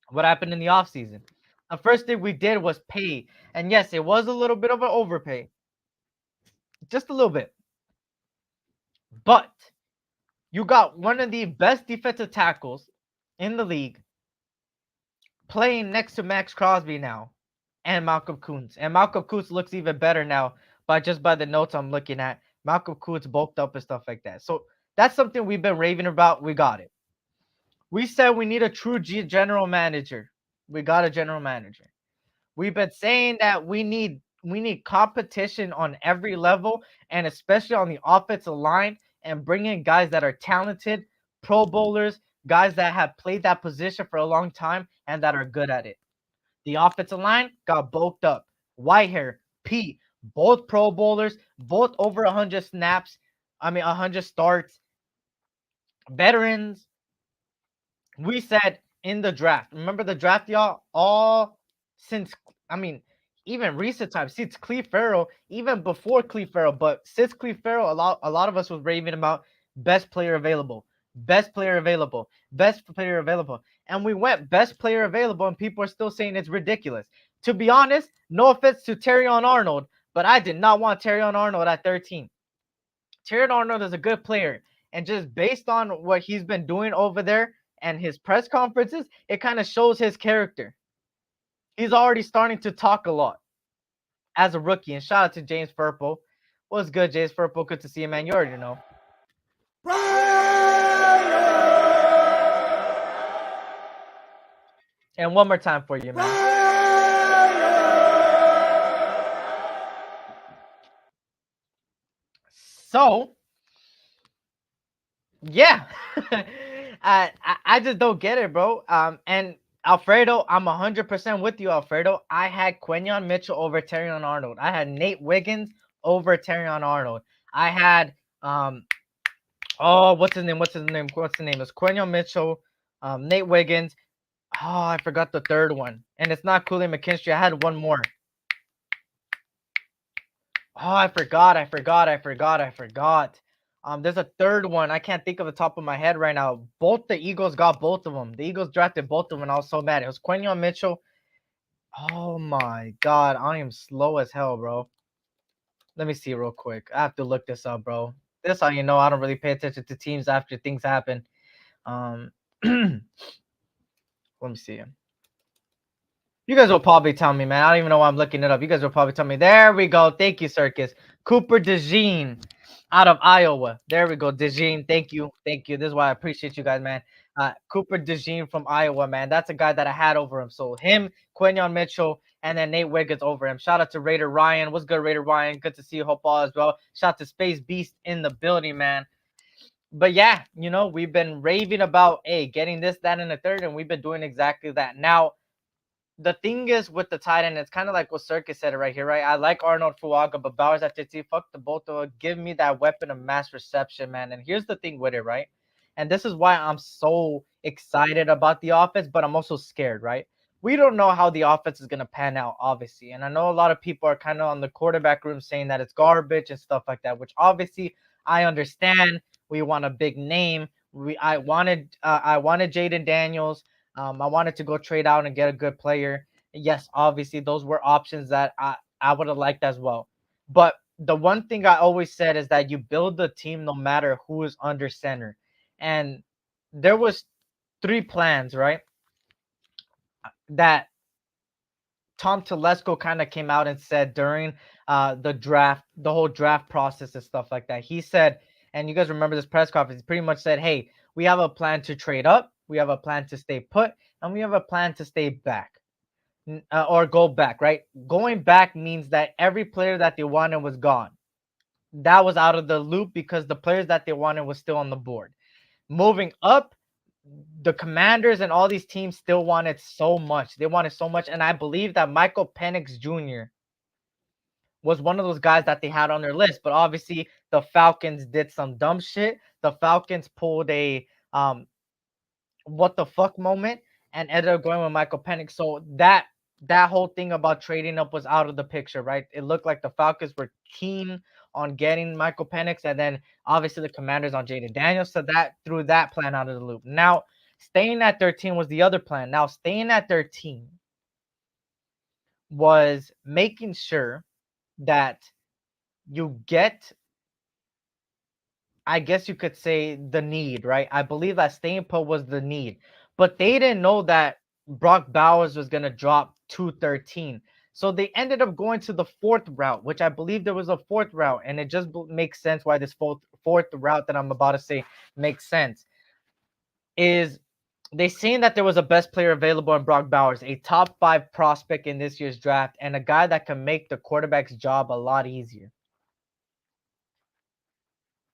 [SPEAKER 4] What happened in the offseason? The first thing we did was pay. And yes, it was a little bit of an overpay. Just a little bit. But you got one of the best defensive tackles in the league playing next to Max Crosby now and Malcolm Kuntz. And Malcolm Kuntz looks even better now by the notes I'm looking at. Malcolm Kuntz bulked up and stuff like that. So that's something we've been raving about. We got it. We said we need a true general manager. We got a general manager. We've been saying that we need competition on every level, and especially on the offensive line, and bring in guys that are talented, pro bowlers, guys that have played that position for a long time and that are good at it. The offensive line got bulked up. Whitehair, Pete, both pro bowlers, both over 100 snaps. 100 starts. Veterans. We said in the draft. Remember the draft, y'all? All since, I mean, even recent times, since Cleve Farrell, even before Cleve Farrell, but since Cleve Farrell, a lot of us was raving about best player available. best player available, best player available. And we went best player available, and people are still saying it's ridiculous. To be honest, no offense to Terrion Arnold, but I did not want Terrion Arnold at 13. Terrion Arnold is a good player. And just based on what he's been doing over there and his press conferences, it kind of shows his character. He's already starting to talk a lot as a rookie. And shout out to James Purple. What's good, James Purple? Good to see you, man. You already know. And one more time for you, man. So, yeah. I just don't get it, bro. And Alfredo, I'm 100% with you, Alfredo. I had Quinyon Mitchell over Terrion Arnold. I had Nate Wiggins over Terrion Arnold. I had what's his name? It's Quinyon Mitchell, Nate Wiggins. Oh, I forgot the third one. And it's not Cooley McKinstry. I had one more. Oh, I forgot. There's a third one. I can't think of the top of my head right now. Both the Eagles got both of them. The Eagles drafted both of them, and I was so mad. It was Quinyon Mitchell. Oh my God, I am slow as hell, bro. Let me see real quick. I have to look this up, bro. This how you know I don't really pay attention to teams after things happen. Let me see. You guys will probably tell me, man. I don't even know why I'm looking it up. You guys will probably tell me. There we go. Thank you, Circus. Cooper DeJean out of Iowa. There we go. DeJean. Thank you. This is why I appreciate you guys, man. Cooper DeJean from Iowa, man. That's a guy that I had over him. So him, Quinyon Mitchell, and then Nate Wiggins over him. Shout out to Raider Ryan. What's good, Raider Ryan? Good to see you. Hope all as well. Shout out to Space Beast in the building, man. But yeah, we've been raving about, hey, getting this, that, and the third, and we've been doing exactly that. Now, the thing is with the tight end, it's kind of like what Circus said right here, right? I like Arnold Fuaga, but Bowers at 50, fuck the both of them. Give me that weapon of mass reception, man. And here's the thing with it, right? And this is why I'm so excited about the offense, but I'm also scared, right? We don't know how the offense is going to pan out, obviously. And I know a lot of people are kind of on the quarterback room saying that it's garbage and stuff like that, which obviously I understand. We want a big name. I wanted Jaden Daniels. I wanted to go trade out and get a good player. Yes, obviously those were options that I would have liked as well. But the one thing I always said is that you build the team no matter who is under center. And there was 3 plans, right? That Tom Telesco kind of came out and said during the draft, the whole draft process and stuff like that. He said, and you guys remember this press conference, he pretty much said, hey, we have a plan to trade up, we have a plan to stay put, and we have a plan to stay back or go back, right? Going back means that every player that they wanted was gone. That was out of the loop because the players that they wanted was still on the board. Moving up, the Commanders and all these teams still wanted so much. They wanted so much. And I believe that Michael Penix Jr. was one of those guys that they had on their list. But obviously, the Falcons did some dumb shit. The Falcons pulled a what the fuck moment and ended up going with Michael Penix. So that whole thing about trading up was out of the picture, right? It looked like the Falcons were keen on getting Michael Penix, and then obviously the Commanders on Jaden Daniels. So that threw that plan out of the loop. Now, staying at 13 was the other plan. Now, staying at 13 was making sure that you get, I guess you could say, the need, right? I believe that staying put was the need, but they didn't know that Brock Bowers was going to drop 213. So they ended up going to the 4th route, which I believe there was a 4th route, and it just makes sense why this fourth route that I'm about to say makes sense. Is they seen that there was a best player available in Brock Bowers, a top 5 prospect in this year's draft, and a guy that can make the quarterback's job a lot easier.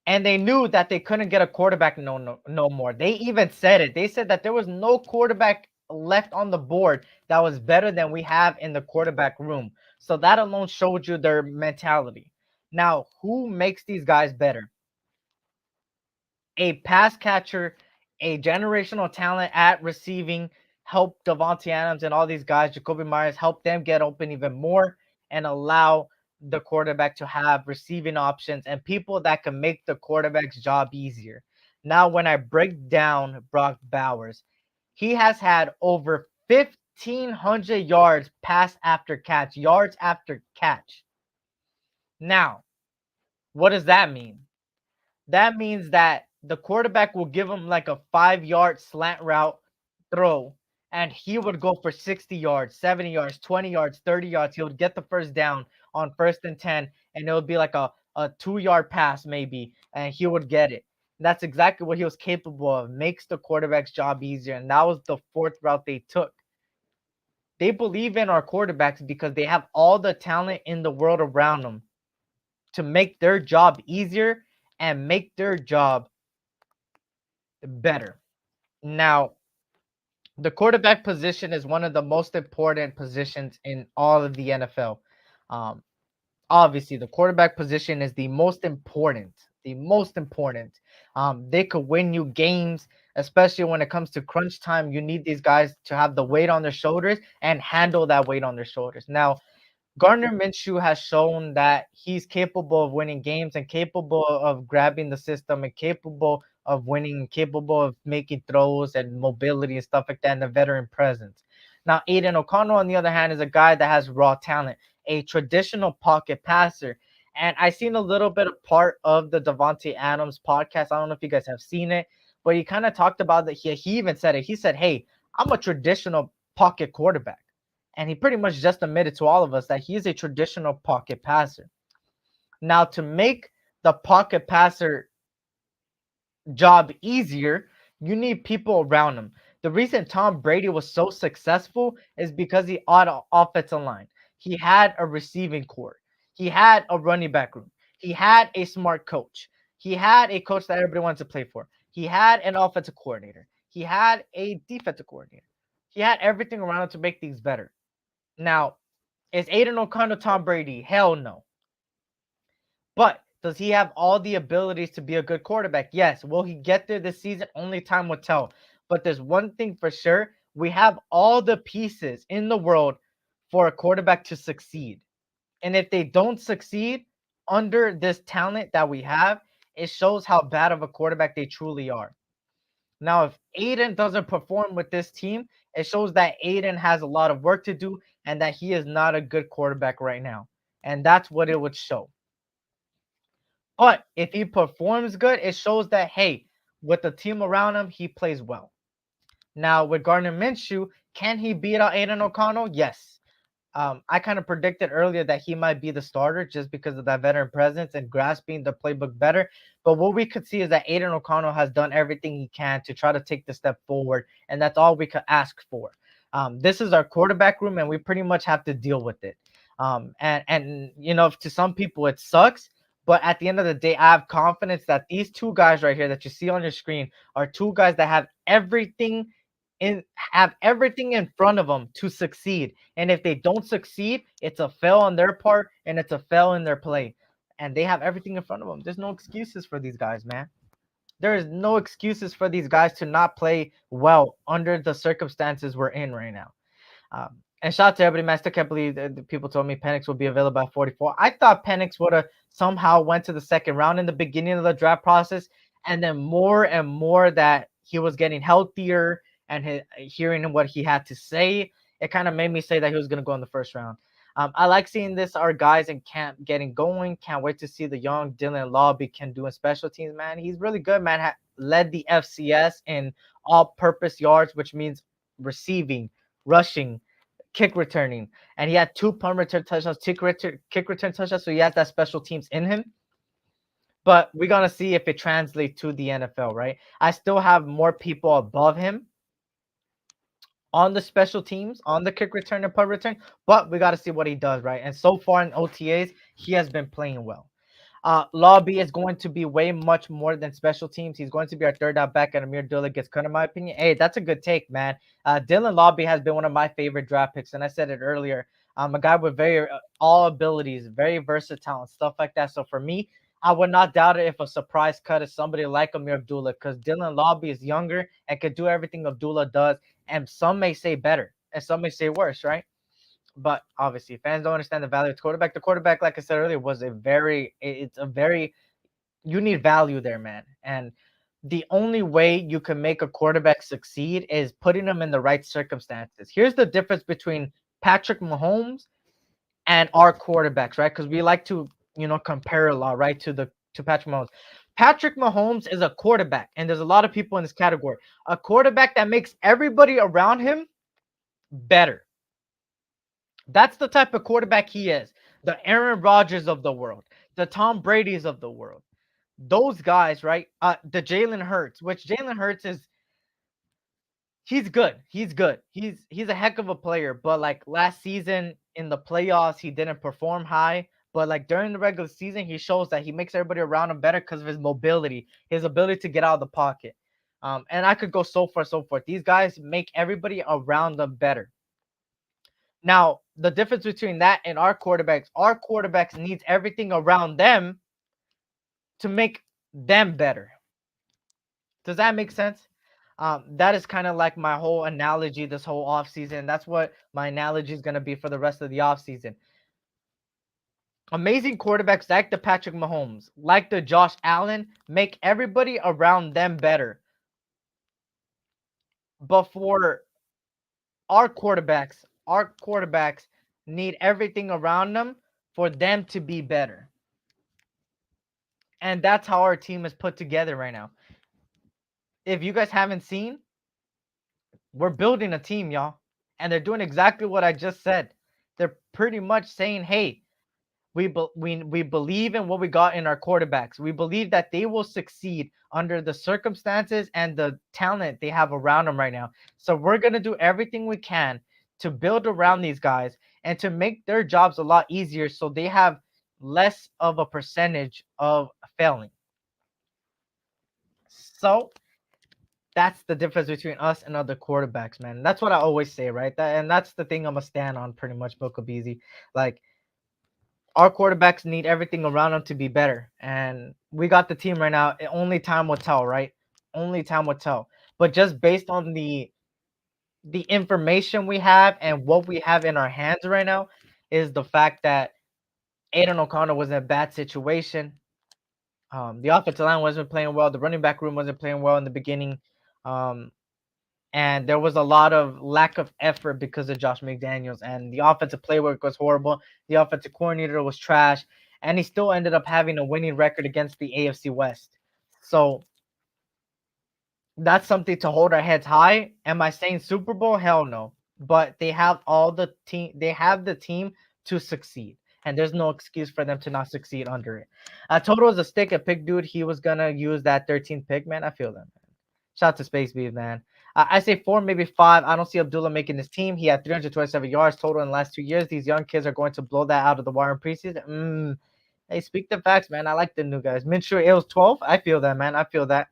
[SPEAKER 4] And they knew that they couldn't get a quarterback no more. They even said it. They said that there was no quarterback left on the board that was better than we have in the quarterback room. So that alone showed you their mentality. Now, who makes these guys better? A pass catcher, a generational talent at receiving, help Devontae Adams and all these guys, Jacoby Myers, help them get open even more and allow the quarterback to have receiving options and people that can make the quarterback's job easier. Now, when I break down Brock Bowers, he has had over 1,500 yards pass after catch, yards after catch. Now, what does that mean? That means that the quarterback will give him like a 5-yard slant route throw, and he would go for 60 yards, 70 yards, 20 yards, 30 yards. He would get the first down on 1st and 10, and it would be like a 2-yard pass maybe, and he would get it. That's exactly what he was capable of. Makes the quarterback's job easier, and that was the fourth route they took. They believe in our quarterbacks because they have all the talent in the world around them to make their job easier and make their job better. Now, the quarterback position is one of the most important positions in all of the NFL. Um, Obviously, the quarterback position is the most important. The most important. They could win you games, especially when it comes to crunch time. You need these guys to have the weight on their shoulders and handle that weight on their shoulders. Now, Gardner Minshew has shown that he's capable of winning games and capable of grabbing the system and capable of winning and capable of making throws and mobility and stuff like that and the veteran presence. Now, Aiden O'Connell, on the other hand, is a guy that has raw talent, a traditional pocket passer. And I seen a little bit of part of the Devontae Adams podcast. I don't know if you guys have seen it, but he kind of talked about that. He even said it. He said, "Hey, I'm a traditional pocket quarterback." And he pretty much just admitted to all of us that he is a traditional pocket passer. Now, to make the pocket passer job easier, you need people around him. The reason Tom Brady was so successful is because he had an offensive line. He had a receiving core. He had a running back room. He had a smart coach. He had a coach that everybody wanted to play for. He had an offensive coordinator. He had a defensive coordinator. He had everything around him to make things better. Now, is Aiden O'Connell Tom Brady? Hell no. But does he have all the abilities to be a good quarterback? Yes. Will he get there this season? Only time will tell. But there's one thing for sure. We have all the pieces in the world for a quarterback to succeed. And if they don't succeed under this talent that we have, it shows how bad of a quarterback they truly are. Now, if Aiden doesn't perform with this team, it shows that Aiden has a lot of work to do and that he is not a good quarterback right now. And that's what it would show. But if he performs good, it shows that, hey, with the team around him, he plays well. Now, with Gardner Minshew, can he beat out Aiden O'Connell? Yes. I kind of predicted earlier that he might be the starter just because of that veteran presence and grasping the playbook better. But what we could see is that Aiden O'Connell has done everything he can to try to take the step forward, and that's all we could ask for. This is our quarterback room, and we pretty much have to deal with it. And you know, to some people it sucks, but at the end of the day, I have confidence that these two guys right here that you see on your screen are two guys that have everything in front of them to succeed. And if they don't succeed, it's a fail on their part and it's a fail in their play. And they have everything in front of them. There's no excuses for these guys, man. There is no excuses for these guys to not play well under the circumstances we're in right now. And shout out to everybody, man. I still can't believe that the people told me Penix will be available at 44. I thought Penix would have somehow went to the second round in the beginning of the draft process, and then more and more that he was getting healthier and hearing what he had to say, it kind of made me say that he was going to go in the first round. I like seeing this. Our guys in camp getting going. Can't wait to see the young Dylan Lobby can do in special teams, man. He's really good, man. Led the FCS in all-purpose yards, which means receiving, rushing, kick returning, and he had 2 punt return touchdowns, kick return touchdowns. So he has that special teams in him. But we're gonna see if it translates to the NFL, right? I still have more people above him on the special teams, on the kick return and punt return, but we got to see what he does, right? And so far in OTAs, he has been playing well. Lobby is going to be way much more than special teams. He's going to be our third down back, and Amir Dilla gets cut, in my opinion. Hey, that's a good take, man. Dylan Lobby has been one of my favorite draft picks, and I said it earlier. A guy with very all abilities, very versatile and stuff like that. So for me, I would not doubt it if a surprise cut is somebody like Amir Abdullah, because Dylan Lobby is younger and could do everything Abdullah does, and some may say better, and some may say worse, right? But obviously, fans don't understand the value of the quarterback. The quarterback, like I said earlier, it's a very, you need value there, man. And the only way you can make a quarterback succeed is putting them in the right circumstances. Here's the difference between Patrick Mahomes and our quarterbacks, right? Because we like to, compare a lot, right, to Patrick Mahomes. Patrick Mahomes is a quarterback, and there's a lot of people in this category. A quarterback that makes everybody around him better. That's the type of quarterback he is. The Aaron Rodgers of the world, the Tom Brady's of the world. Those guys, right? The Jalen Hurts, which Jalen Hurts is he's good. He's good. He's a heck of a player. But like last season in the playoffs, he didn't perform high. But like during the regular season, he shows that he makes everybody around him better because of his mobility, his ability to get out of the pocket. And I could go so far, so forth. These guys make everybody around them better. Now, the difference between that and our quarterbacks needs everything around them to make them better. Does that make sense? That is kind of like my whole analogy this whole offseason. That's what my analogy is going to be for the rest of the offseason. Amazing quarterbacks like the Patrick Mahomes, like the Josh Allen, make everybody around them better. But for our quarterbacks need everything around them for them to be better. And that's how our team is put together right now. If you guys haven't seen, we're building a team, y'all. And they're doing exactly what I just said. They're pretty much saying, hey, we believe in what we got in our quarterbacks. We believe that they will succeed under the circumstances and the talent they have around them right now. So we're going to do everything we can to build around these guys and to make their jobs a lot easier so they have less of a percentage of failing. So that's the difference between us and other quarterbacks, man. That's what I always say, right? And that's the thing I'm a stand on pretty much, Bokabeezy. Like, our quarterbacks need everything around them to be better. And we got the team right now. Only time will tell, right? Only time will tell. But just based on the information we have and what we have in our hands right now is the fact that Aiden O'Connell was in a bad situation. The offensive line wasn't playing well. The running back room wasn't playing well in the beginning. And there was a lot of lack of effort because of Josh McDaniels. And the offensive play work was horrible. The offensive coordinator was trash. And he still ended up having a winning record against the AFC West. So that's something to hold our heads high. Am I saying Super Bowl? Hell no. But they have the team to succeed. And there's no excuse for them to not succeed under it. Total is a stick and pick dude. He was gonna use that 13th pick, man. I feel that, man. Shout out to Space Beef, man. I say 4, maybe 5. I don't see Abdullah making this team. He had 327 yards total in the last 2 years. These young kids are going to blow that out of the wire in preseason. Hey, speak the facts, man. I like the new guys. Minshew, it was 12. I feel that, man. I feel that.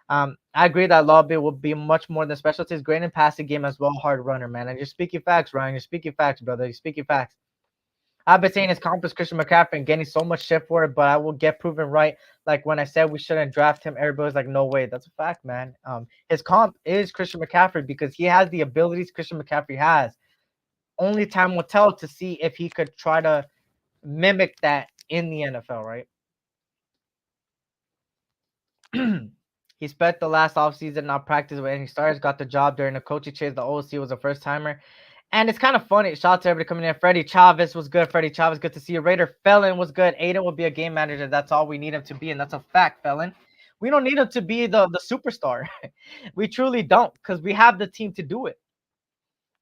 [SPEAKER 4] I agree that Lobby will be much more than specialties. Great in passing game as well. Hard runner, man. And you're speaking facts, Ryan. You're speaking facts, brother. You're speaking facts. I've been saying his comp is Christian McCaffrey and getting so much shit for it, but I will get proven right. Like when I said we shouldn't draft him, everybody's like, no way. That's a fact, man. His comp is Christian McCaffrey because he has the abilities Christian McCaffrey has. Only time will tell to see if he could try to mimic that in the NFL, right? He spent the last offseason not practicing with any stars, got the job during the coaching change. The OC was a first timer. And it's kind of funny. Shout out to everybody coming in. Freddie Chavez was good. Freddie Chavez, good to see you. Raider Felon was good. Aiden will be a game manager. That's all we need him to be. And that's a fact, Felon. We don't need him to be the superstar. We truly don't because we have the team to do it.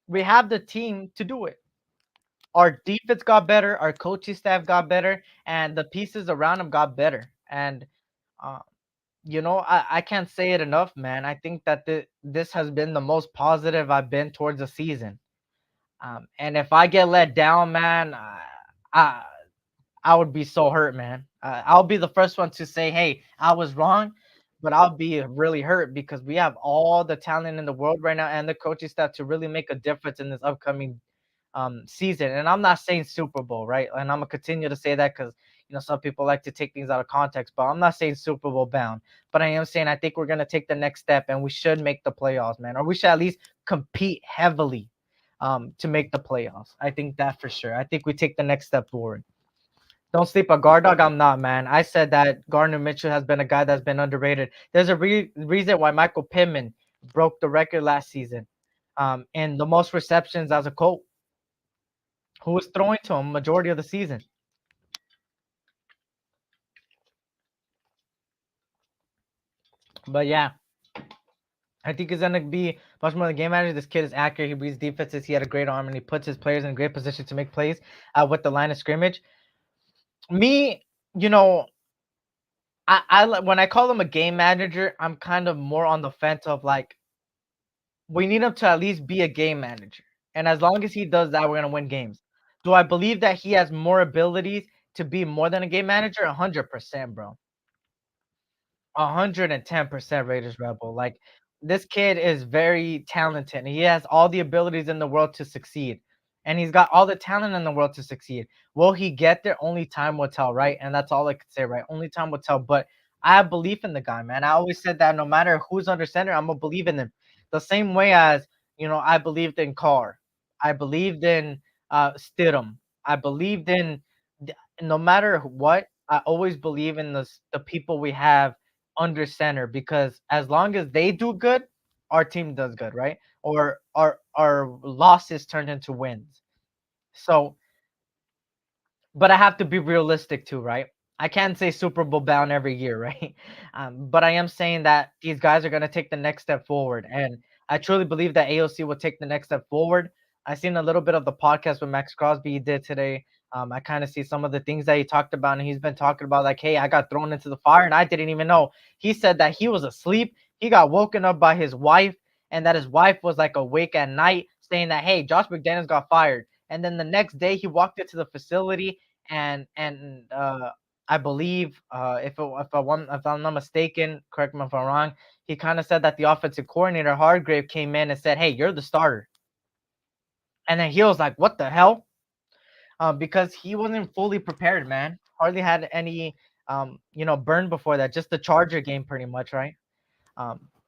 [SPEAKER 4] We have the team to do it. Our defense got better. Our coaching staff got better. And the pieces around them got better. And, I can't say it enough, man. I think that this has been the most positive I've been towards the season. And if I get let down, man, I I would be so hurt, man. I'll be the first one to say, "Hey, I was wrong," but I'll be really hurt because we have all the talent in the world right now and the coaching staff to really make a difference in this upcoming season. And I'm not saying Super Bowl, right? And I'm gonna continue to say that because some people like to take things out of context, but I'm not saying Super Bowl bound. But I am saying I think we're gonna take the next step and we should make the playoffs, man, or we should at least compete heavily to make the playoffs. I think that for sure. I think we take the next step forward. Don't sleep a guard dog. I'm not, man. I said that Gardner Mitchell has been a guy that's been underrated. There's a reason why Michael Pittman broke the record last season, in the most receptions as a Colt, who was throwing to him majority of the season. But yeah, I think he's gonna be much more than game manager. This kid is accurate. He reads defenses. He had a great arm, and he puts his players in a great position to make plays with the line of scrimmage. Me, you know, when I call him a game manager, I'm kind of more on the fence of like we need him to at least be a game manager, and as long as he does that, we're gonna win games. Do I believe that he has more abilities to be more than a game manager? 100%, bro. 110% Raiders Rebel. Like this kid is very talented. He has all the abilities in the world to succeed. And he's got all the talent in the world to succeed. Will he get there? Only time will tell, right? And that's all I could say, right? Only time will tell. But I have belief in the guy, man. I always said that no matter who's under center, I'm gonna believe in him. The same way as, I believed in Carr. I believed in Stidham. I believed in no matter what, I always believe in the people we have under center because as long as they do good, our team does good, right? Or our losses turned into wins. So, but I have to be realistic too, right? I can't say Super Bowl bound every year, right? But I am saying that these guys are going to take the next step forward, and I truly believe that AOC will take the next step forward. I seen a little bit of the podcast with Max Crosby he did today. I kind of see some of the things that he talked about, and he's been talking about like, hey, I got thrown into the fire, and I didn't even know. He said that he was asleep. He got woken up by his wife, and that his wife was like awake at night saying that, hey, Josh McDaniels got fired. And then the next day, he walked into the facility and I believe if I'm not mistaken, correct me if I'm wrong, he kind of said that the offensive coordinator Hargrave came in and said, "Hey, you're the starter," and then he was like, "What the hell?" Because he wasn't fully prepared, man. Hardly had any burn before that. Just the Charger game, pretty much, right?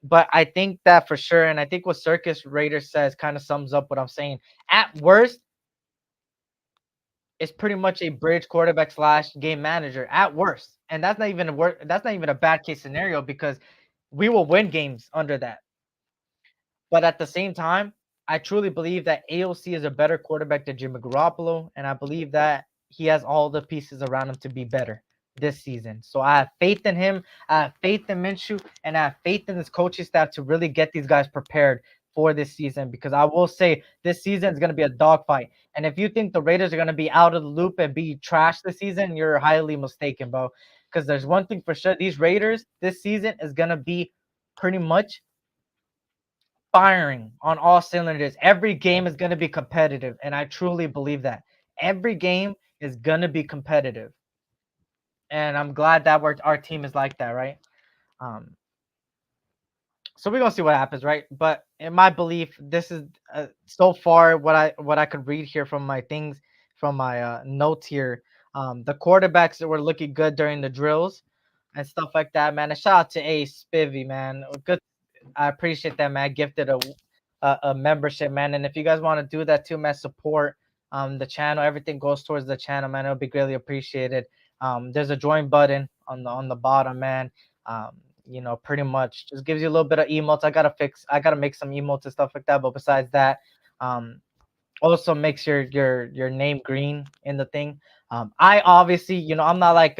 [SPEAKER 4] But I think that for sure, and I think what Circus Raider says kind of sums up what I'm saying. At worst, is pretty much a bridge quarterback slash game manager at worst. And that's not even a bad case scenario because we will win games under that. But at the same time, I truly believe that AOC is a better quarterback than Jimmy Garoppolo, and I believe that he has all the pieces around him to be better this season. So I have faith in him. I have faith in Minshew, and I have faith in this coaching staff to really get these guys prepared for this season. Because I will say this season is going to be a dogfight. And if you think the Raiders are going to be out of the loop and be trash this season, you're highly mistaken, bro. Because there's one thing for sure: these Raiders this season is going to be pretty much firing on all cylinders. Every game is going to be competitive, and I truly believe that. Every game is going to be competitive, and I'm glad that our team is like that, right? Um, so we're gonna see what happens, right? But in my belief, this is so far what I could read here from my things, from my notes here. The quarterbacks that were looking good during the drills and stuff like that, man. And shout out to Ace Spivvy, man. Good, I appreciate that, man. Gifted a membership, man. And if you guys want to do that too, man, support the channel. Everything goes towards the channel, man. It'll be greatly appreciated. There's a join button on the bottom, man. Pretty much just gives you a little bit of emotes. I gotta make some emotes and stuff like that. But besides that, um, also makes your name green in the thing. I obviously, I'm not like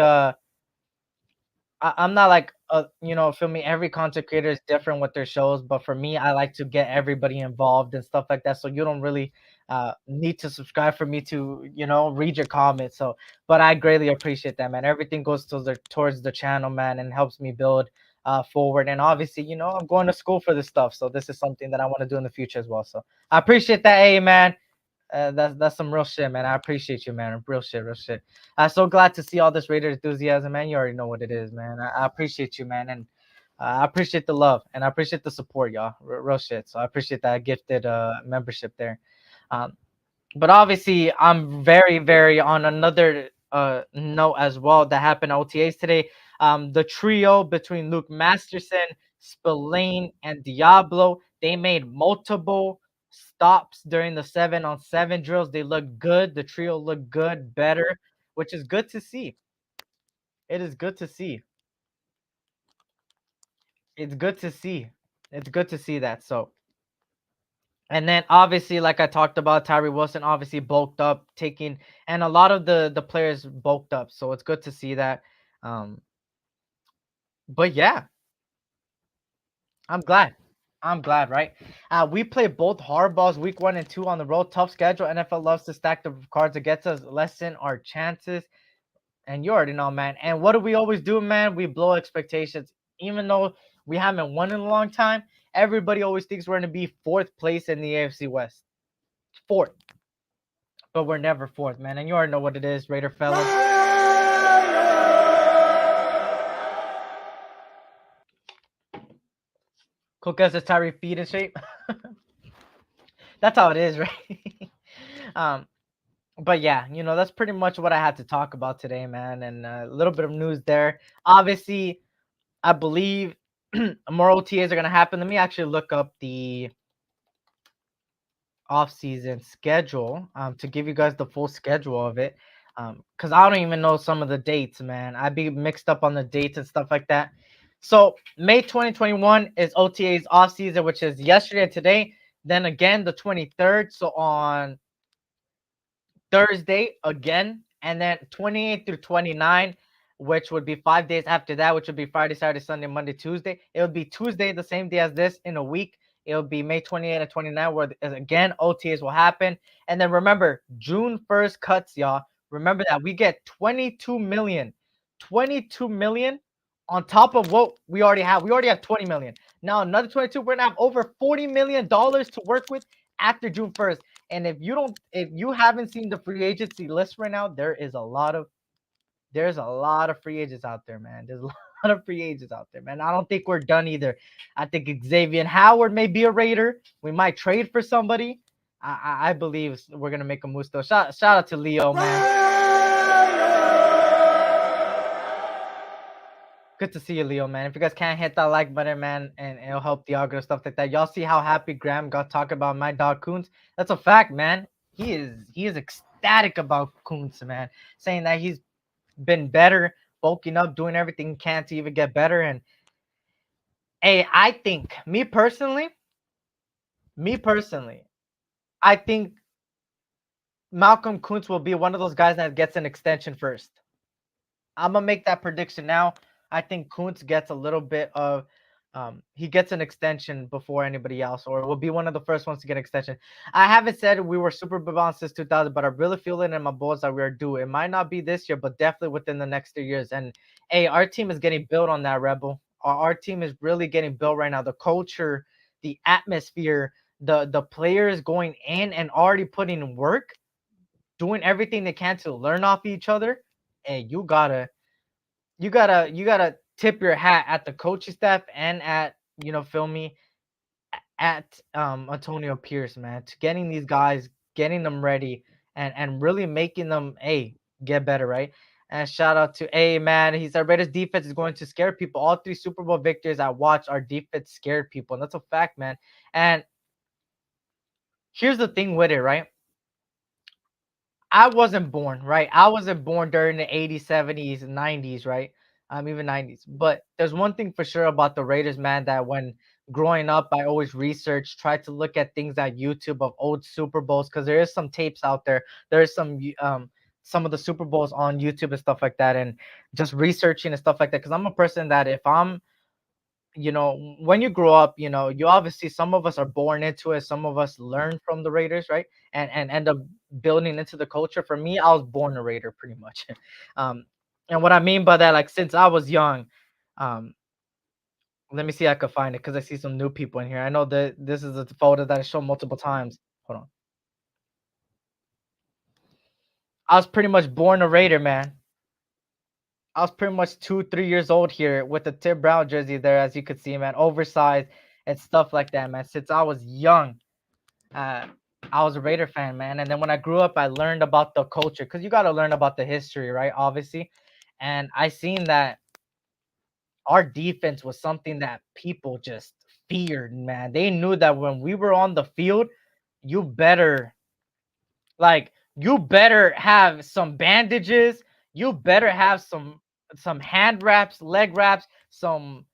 [SPEAKER 4] I'm not like feel me. Every content creator is different with their shows, but for me, I like to get everybody involved and stuff like that. So you don't really need to subscribe for me to read your comments. So, but I greatly appreciate that, man. Everything goes towards the channel, man, and helps me build forward. And obviously, I'm going to school for this stuff, so this is something that I want to do in the future as well. So I appreciate that, hey man. That's some real shit, man. I appreciate you, man. Real shit, real shit. I'm so glad to see all this Raider enthusiasm, man. You already know what it is, man. I appreciate you, man, and I appreciate the love and I appreciate the support, y'all. Real shit. So I appreciate that gifted membership there. Um, but obviously, I'm very, very on another note as well that happened at OTAs today. The trio between Luke Masterson, Spillane, and Diablo, they made multiple stops during the 7-on-7 drills. They looked good. The trio looked good, better. which is good to see. It is good to see. It's good to see. It's good to see that. So, and then obviously, like I talked about, Tyree Wilson obviously bulked up, taking, and a lot of the players bulked up. So it's good to see that. Um, but yeah, I'm glad. I'm glad, right? We play both hardballs week 1 and 2 on the road. Tough schedule. NFL loves to stack the cards against us, lessen our chances. And you already know, man. And what do we always do, man? We blow expectations. Even though we haven't won in a long time, everybody always thinks we're going to be fourth place in the AFC West. Fourth. But we're never fourth, man. And you already know what it is, Raider fellas. Cook as a Tyree feet in shape. That's how it is, right? um, but yeah, that's pretty much what I had to talk about today, man. And a little bit of news there. Obviously, I believe more OTAs are gonna happen. Let me actually look up the off-season schedule to give you guys the full schedule of it. Because I don't even know some of the dates, man. I'd be mixed up on the dates and stuff like that. So May 2021 is OTA's off-season, which is yesterday and today. Then again, the 23rd. So on Thursday again, and then 28 through 29, which would be 5 days after that, which would be Friday, Saturday, Sunday, Monday, Tuesday. It would be Tuesday, the same day as this in a week. It will be May 28 and 29, where again OTAs will happen. And then remember, June 1st cuts, y'all. Remember that we get 22 million. 22 million on top of what we already have. We already have 20 million. Now another 22, we're gonna have over $40 million to work with after June 1st. And if you haven't seen the free agency list right now, there's a lot of free agents out there, man. There's a lot of free agents out there, man. I don't think we're done either. I think Xavier Howard may be a Raider. We might trade for somebody. I believe we're gonna make a move still. Shout out to Leo, man. Good to see you, Leo, man. If you guys can't hit that like button, man, and it'll help the algorithm, stuff like that. Y'all see how happy Graham got talking about my dog Coons? That's a fact, man. He is ecstatic about Coons, man, saying that he's been better, bulking up, doing everything he can to even get better. And hey, I think me personally, I think Malcolm Kuntz will be one of those guys that gets an extension first. I'm gonna make that prediction now. I think Kuntz gets a little bit of he gets an extension before anybody else, or will be one of the first ones to get an extension. I haven't said we were super bound since 2000, but I really feel it in my balls that we are due. It might not be this year, but definitely within the next 3 years. And hey, our team is getting built on that, Rebel. Our team is really getting built right now. The culture, the atmosphere, the players going in and already putting in work, doing everything they can to learn off each other. Hey, you gotta tip your hat at the coaching staff and at feel me, at Antonio Pierce, man, to getting these guys, getting them ready, and really making them get better, right? And shout out to man. He said Raiders defense is going to scare people. All 3 Super Bowl victories I watched, our defense scared people, and that's a fact, man. And here's the thing with it, right? I wasn't born, right? I wasn't born during the 80s, 70s, and 90s, right? Even 90s. But there's one thing for sure about the Raiders, man, that when growing up, I always researched, tried to look at things at YouTube of old Super Bowls, because there is some tapes out there. There is some of the Super Bowls on YouTube and stuff like that, and just researching and stuff like that. Because I'm a person that if I'm when you grow up, you obviously, some of us are born into it, some of us learn from the Raiders, right? And end up building into the culture. For me, I was born a Raider pretty much. um and what I mean by that, like, since I was young, um let me see if I could find it, because I see some new people in here. I know that this is a photo that I shown multiple times. Hold on. I was pretty much born a Raider, man. I was pretty much 2, 3 years old here with the Tim Brown jersey there, as you could see, man, oversized and stuff like that, man. Since I was young, uh, I was a Raider fan, man. And then when I grew up, I learned about the culture, because you got to learn about the history, right? Obviously. And I seen that our defense was something that people just feared, man. They knew that when we were on the field, you better, like, you better have some bandages. You better have some hand wraps, leg wraps, some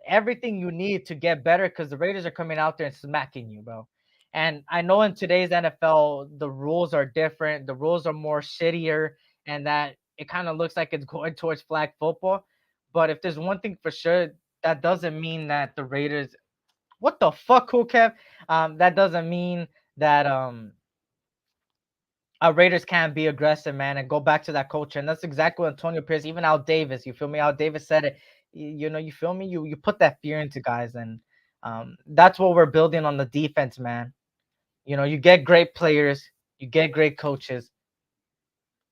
[SPEAKER 4] everything you need to get better because the Raiders are coming out there and smacking you, bro. And I know in today's NFL the rules are different. The rules are more shittier, and that it kind of looks like it's going towards flag football. But if there's one thing for sure, that doesn't mean that the Raiders. What the fuck, cool Kev? That doesn't mean that Raiders can't be aggressive, man, and go back to that culture. And that's exactly what Antonio Pierce, even Al Davis, you feel me? Al Davis said it. You know, you feel me? You put that fear into guys, and that's what we're building on the defense, man. You know, you get great players, you get great coaches,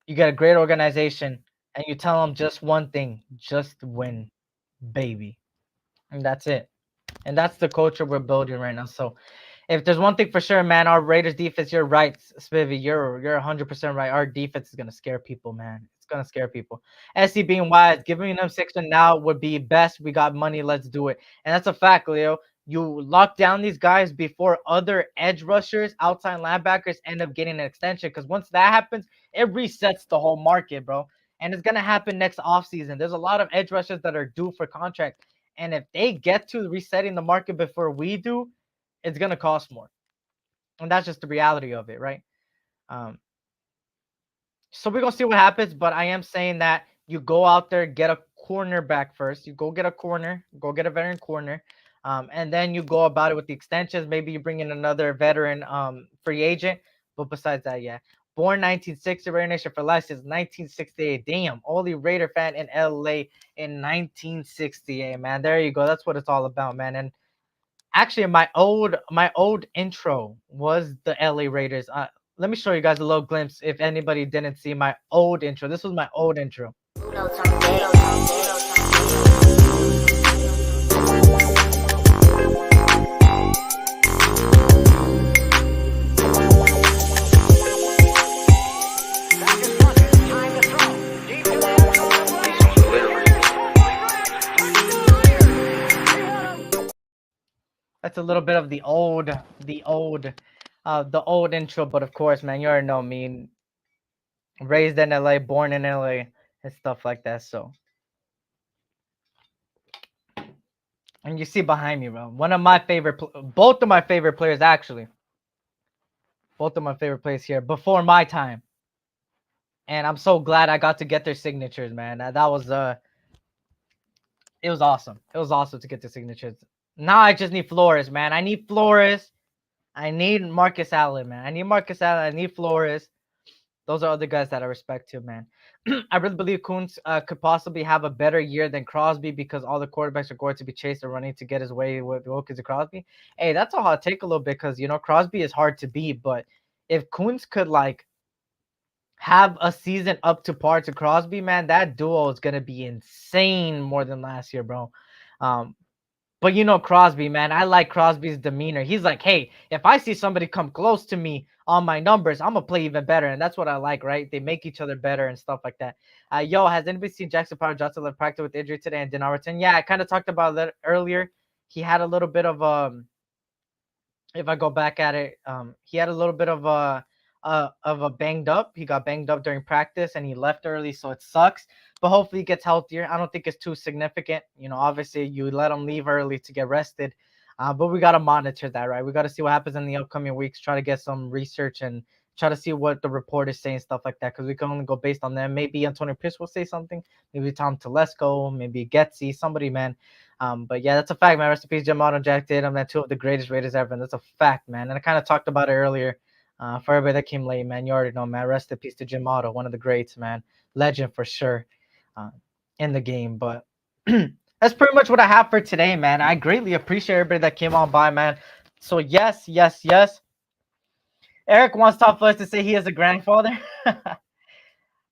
[SPEAKER 4] you get a great organization, and you tell them just one thing: just win, baby, and that's it. And that's the culture we're building right now. So if there's one thing for sure, man, our Raiders defense, you're right, Spivvy. You're 100% right. Our defense is gonna scare people, man. It's gonna scare people. SC being wise, giving them 6 now would be best. We got money, let's do it. And that's a fact, Leo. You lock down these guys before other edge rushers, outside linebackers end up getting an extension. Because once that happens, it resets the whole market, bro. And it's gonna happen next offseason. There's a lot of edge rushers that are due for contract. And if they get to resetting the market before we do, it's gonna cost more, and that's just the reality of it, right? Um, so we're gonna see what happens, but I am saying that you go out there, get a cornerback first. You go get a corner, go get a veteran corner, and then you go about it with the extensions. Maybe you bring in another veteran free agent. But besides that, yeah. Born 1960, Raider Nation for life since 1968. Damn, only Raider fan in LA in 1968, man. There you go. That's what it's all about, man. And actually, my old intro was the LA Raiders. Let me show you guys a little glimpse if anybody didn't see my old intro. This was my old intro. That's a little bit of the old intro, but of course, man, you already know me. Raised in LA, born in LA, and stuff like that. So, and you see behind me, bro, one of my favorite, both of my favorite players, actually, both of my favorite players here before my time, and I'm so glad I got to get their signatures, man. That was it was awesome. It was awesome to get the signatures. Now I just need Flores, man. I need Flores. I need Marcus Allen, man. I need Marcus Allen. I need Flores. Those are other guys that I respect too, man. I really believe Kuntz could possibly have a better year than Crosby because all the quarterbacks are going to be chased and running to get his way with Wilkins and Crosby. Hey, that's a hot take a little bit because, you know, Crosby is hard to beat. But if Kuntz could, like, have a season up to par to Crosby, man, that duo is going to be insane more than last year, bro. Um, but you know Crosby, man. I like Crosby's demeanor. He's like, hey, if I see somebody come close to me on my numbers, I'm gonna play even better. And that's what I like, right? They make each other better and stuff like that. Yo, has anybody seen Jackson Power Johnson live practice with injury today and did return? Yeah, I kind of talked about that earlier. He had a little bit of if I go back at it, he had a little bit of a banged up. He got banged up during practice and he left early, so it sucks. But hopefully he gets healthier. I don't think it's too significant. You know, obviously you let him leave early to get rested. But we gotta monitor that, right? We gotta see what happens in the upcoming weeks. Try to get some research and try to see what the report is saying, stuff like that. Because we can only go based on them. Maybe Antonio Pierce will say something. Maybe Tom Telesco. Maybe Getsy. Somebody, man. But yeah, that's a fact, man. Rest in peace, Jim Otto, Jack Tatum. They're two of the greatest Raiders ever, and that's a fact, man. And I kind of talked about it earlier. For everybody that came late, man, you already know, man. Rest in peace to Jim Otto, one of the greats, man. Legend for sure uh, in the game. But that's pretty much what I have for today, man. I greatly appreciate everybody that came on by, man. So yes, yes, yes. Eric wants Top Flies to say he is a grandfather.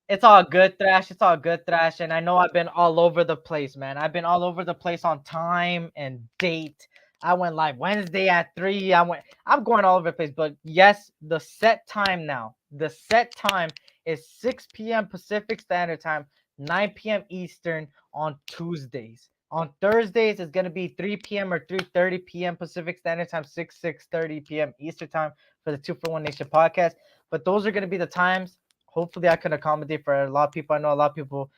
[SPEAKER 4] It's all good, Thrash. It's all good, Thrash. And I know I've been all over the place, man. I've been all over the place on time and date. I went live Wednesday at 3. I'm going all over the place. But yes, the set time now. The set time is 6 p.m. Pacific Standard Time, 9 p.m. Eastern on Tuesdays. On Thursdays, it's going to be 3 p.m. or 3:30 p.m. Pacific Standard Time, 6:30 p.m. Eastern Time for the 2 for 1 Nation podcast. But those are going to be the times. Hopefully, I can accommodate for a lot of people. I know a lot of people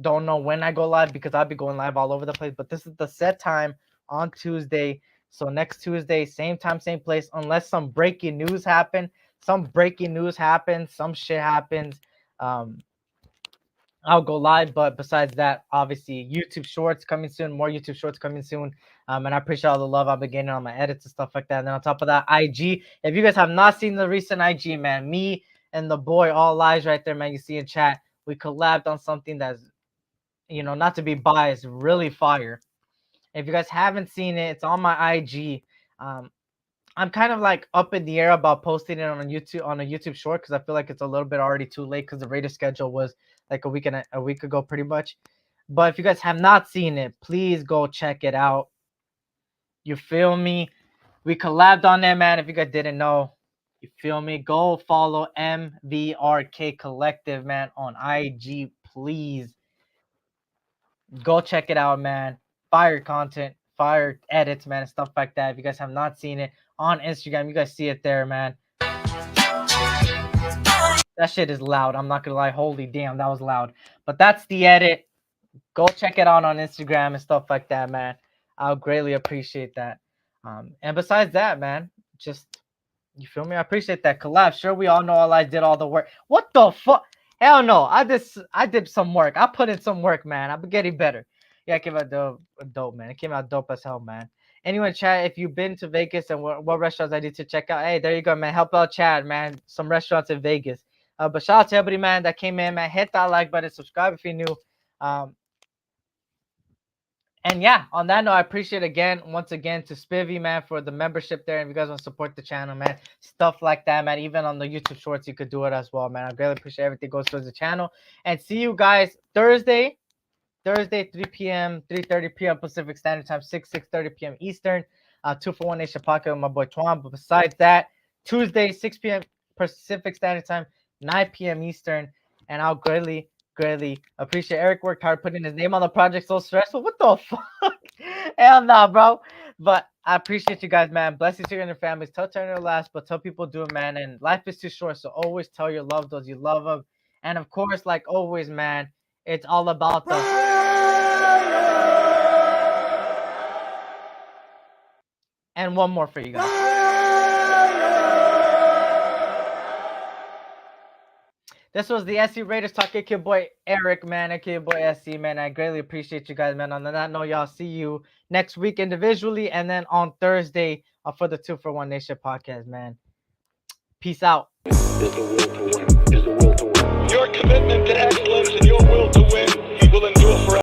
[SPEAKER 4] don't know when I go live because I'll be going live all over the place. But this is the set time on Tuesday. So next Tuesday, same time, same place, unless some breaking news happens. Some shit happens. I'll go live, but besides that, obviously YouTube Shorts coming soon, more YouTube Shorts coming soon. And I appreciate all the love I've been getting on my edits and stuff like that. And then on top of that, IG. If you guys have not seen the recent IG, man, me and the boy, all lies right there, man. You see in chat, we collabed on something that's, not to be biased, really fire. If you guys haven't seen it, it's on my IG. I'm kind of like up in the air about posting it on a YouTube short because I feel like it's a little bit already too late because the Raiders schedule was like a week ago pretty much. But if you guys have not seen it, please go check it out. You feel me? We collabed on that, man. If you guys didn't know, you feel me? Go follow MVRK Collective, man, on IG, please. Go check it out, man. Fire content, fire edits, man, and stuff like that. If you guys have not seen it on Instagram, you guys see it there, man. That shit is loud. I'm not gonna lie. Holy damn, that was loud. But that's the edit. Go check it out on Instagram and stuff like that, man. I'll greatly appreciate that. And besides that, man, just you feel me? I appreciate that collab. Sure, we all know all I did all the work. What the fuck? Hell no. I did some work. I put in some work, man. I'm getting better. Yeah, it came out dope, man. It came out dope as hell, man. Anyway, Chad, if you've been to Vegas and what restaurants I need to check out, hey, there you go, man. Help out Chad, man. Some restaurants in Vegas. But shout out to everybody, man, that came in, man. Hit that like button, subscribe if you're new. And yeah, on that note, I appreciate once again to Spivvy, man, for the membership there. And if you guys want to support the channel, man, stuff like that, man, even on the YouTube Shorts, you could do it as well, man. I greatly appreciate everything goes towards the channel. And see you guys Thursday, 3 p.m., 3:30 p.m. Pacific Standard Time, 6:30 p.m. Eastern. 2-for-1 Nation Pocket with my boy Twan. But besides that, Tuesday, 6 p.m. Pacific Standard Time, 9 p.m. Eastern. And I'll greatly appreciate Eric worked hard putting his name on the project. So stressful. What the fuck? Hell no, bro. But I appreciate you guys, man. Blessings to you and your families. Tell Turner last, but tell people do it, man. And life is too short, so always tell your loved ones you love them. And of course, like always, man, it's all about the. And one more for you guys. This was the SC Raiders Talk, aka boy Eric, man, aka boy SC, man. I greatly appreciate you guys, man. On that note, y'all, see you next week individually, and then on Thursday for the 2-for-1 Nation podcast, man. Peace out.
[SPEAKER 3] Is the will to win. Is the will to win.
[SPEAKER 2] Your commitment to excellence and your will to win will endure forever.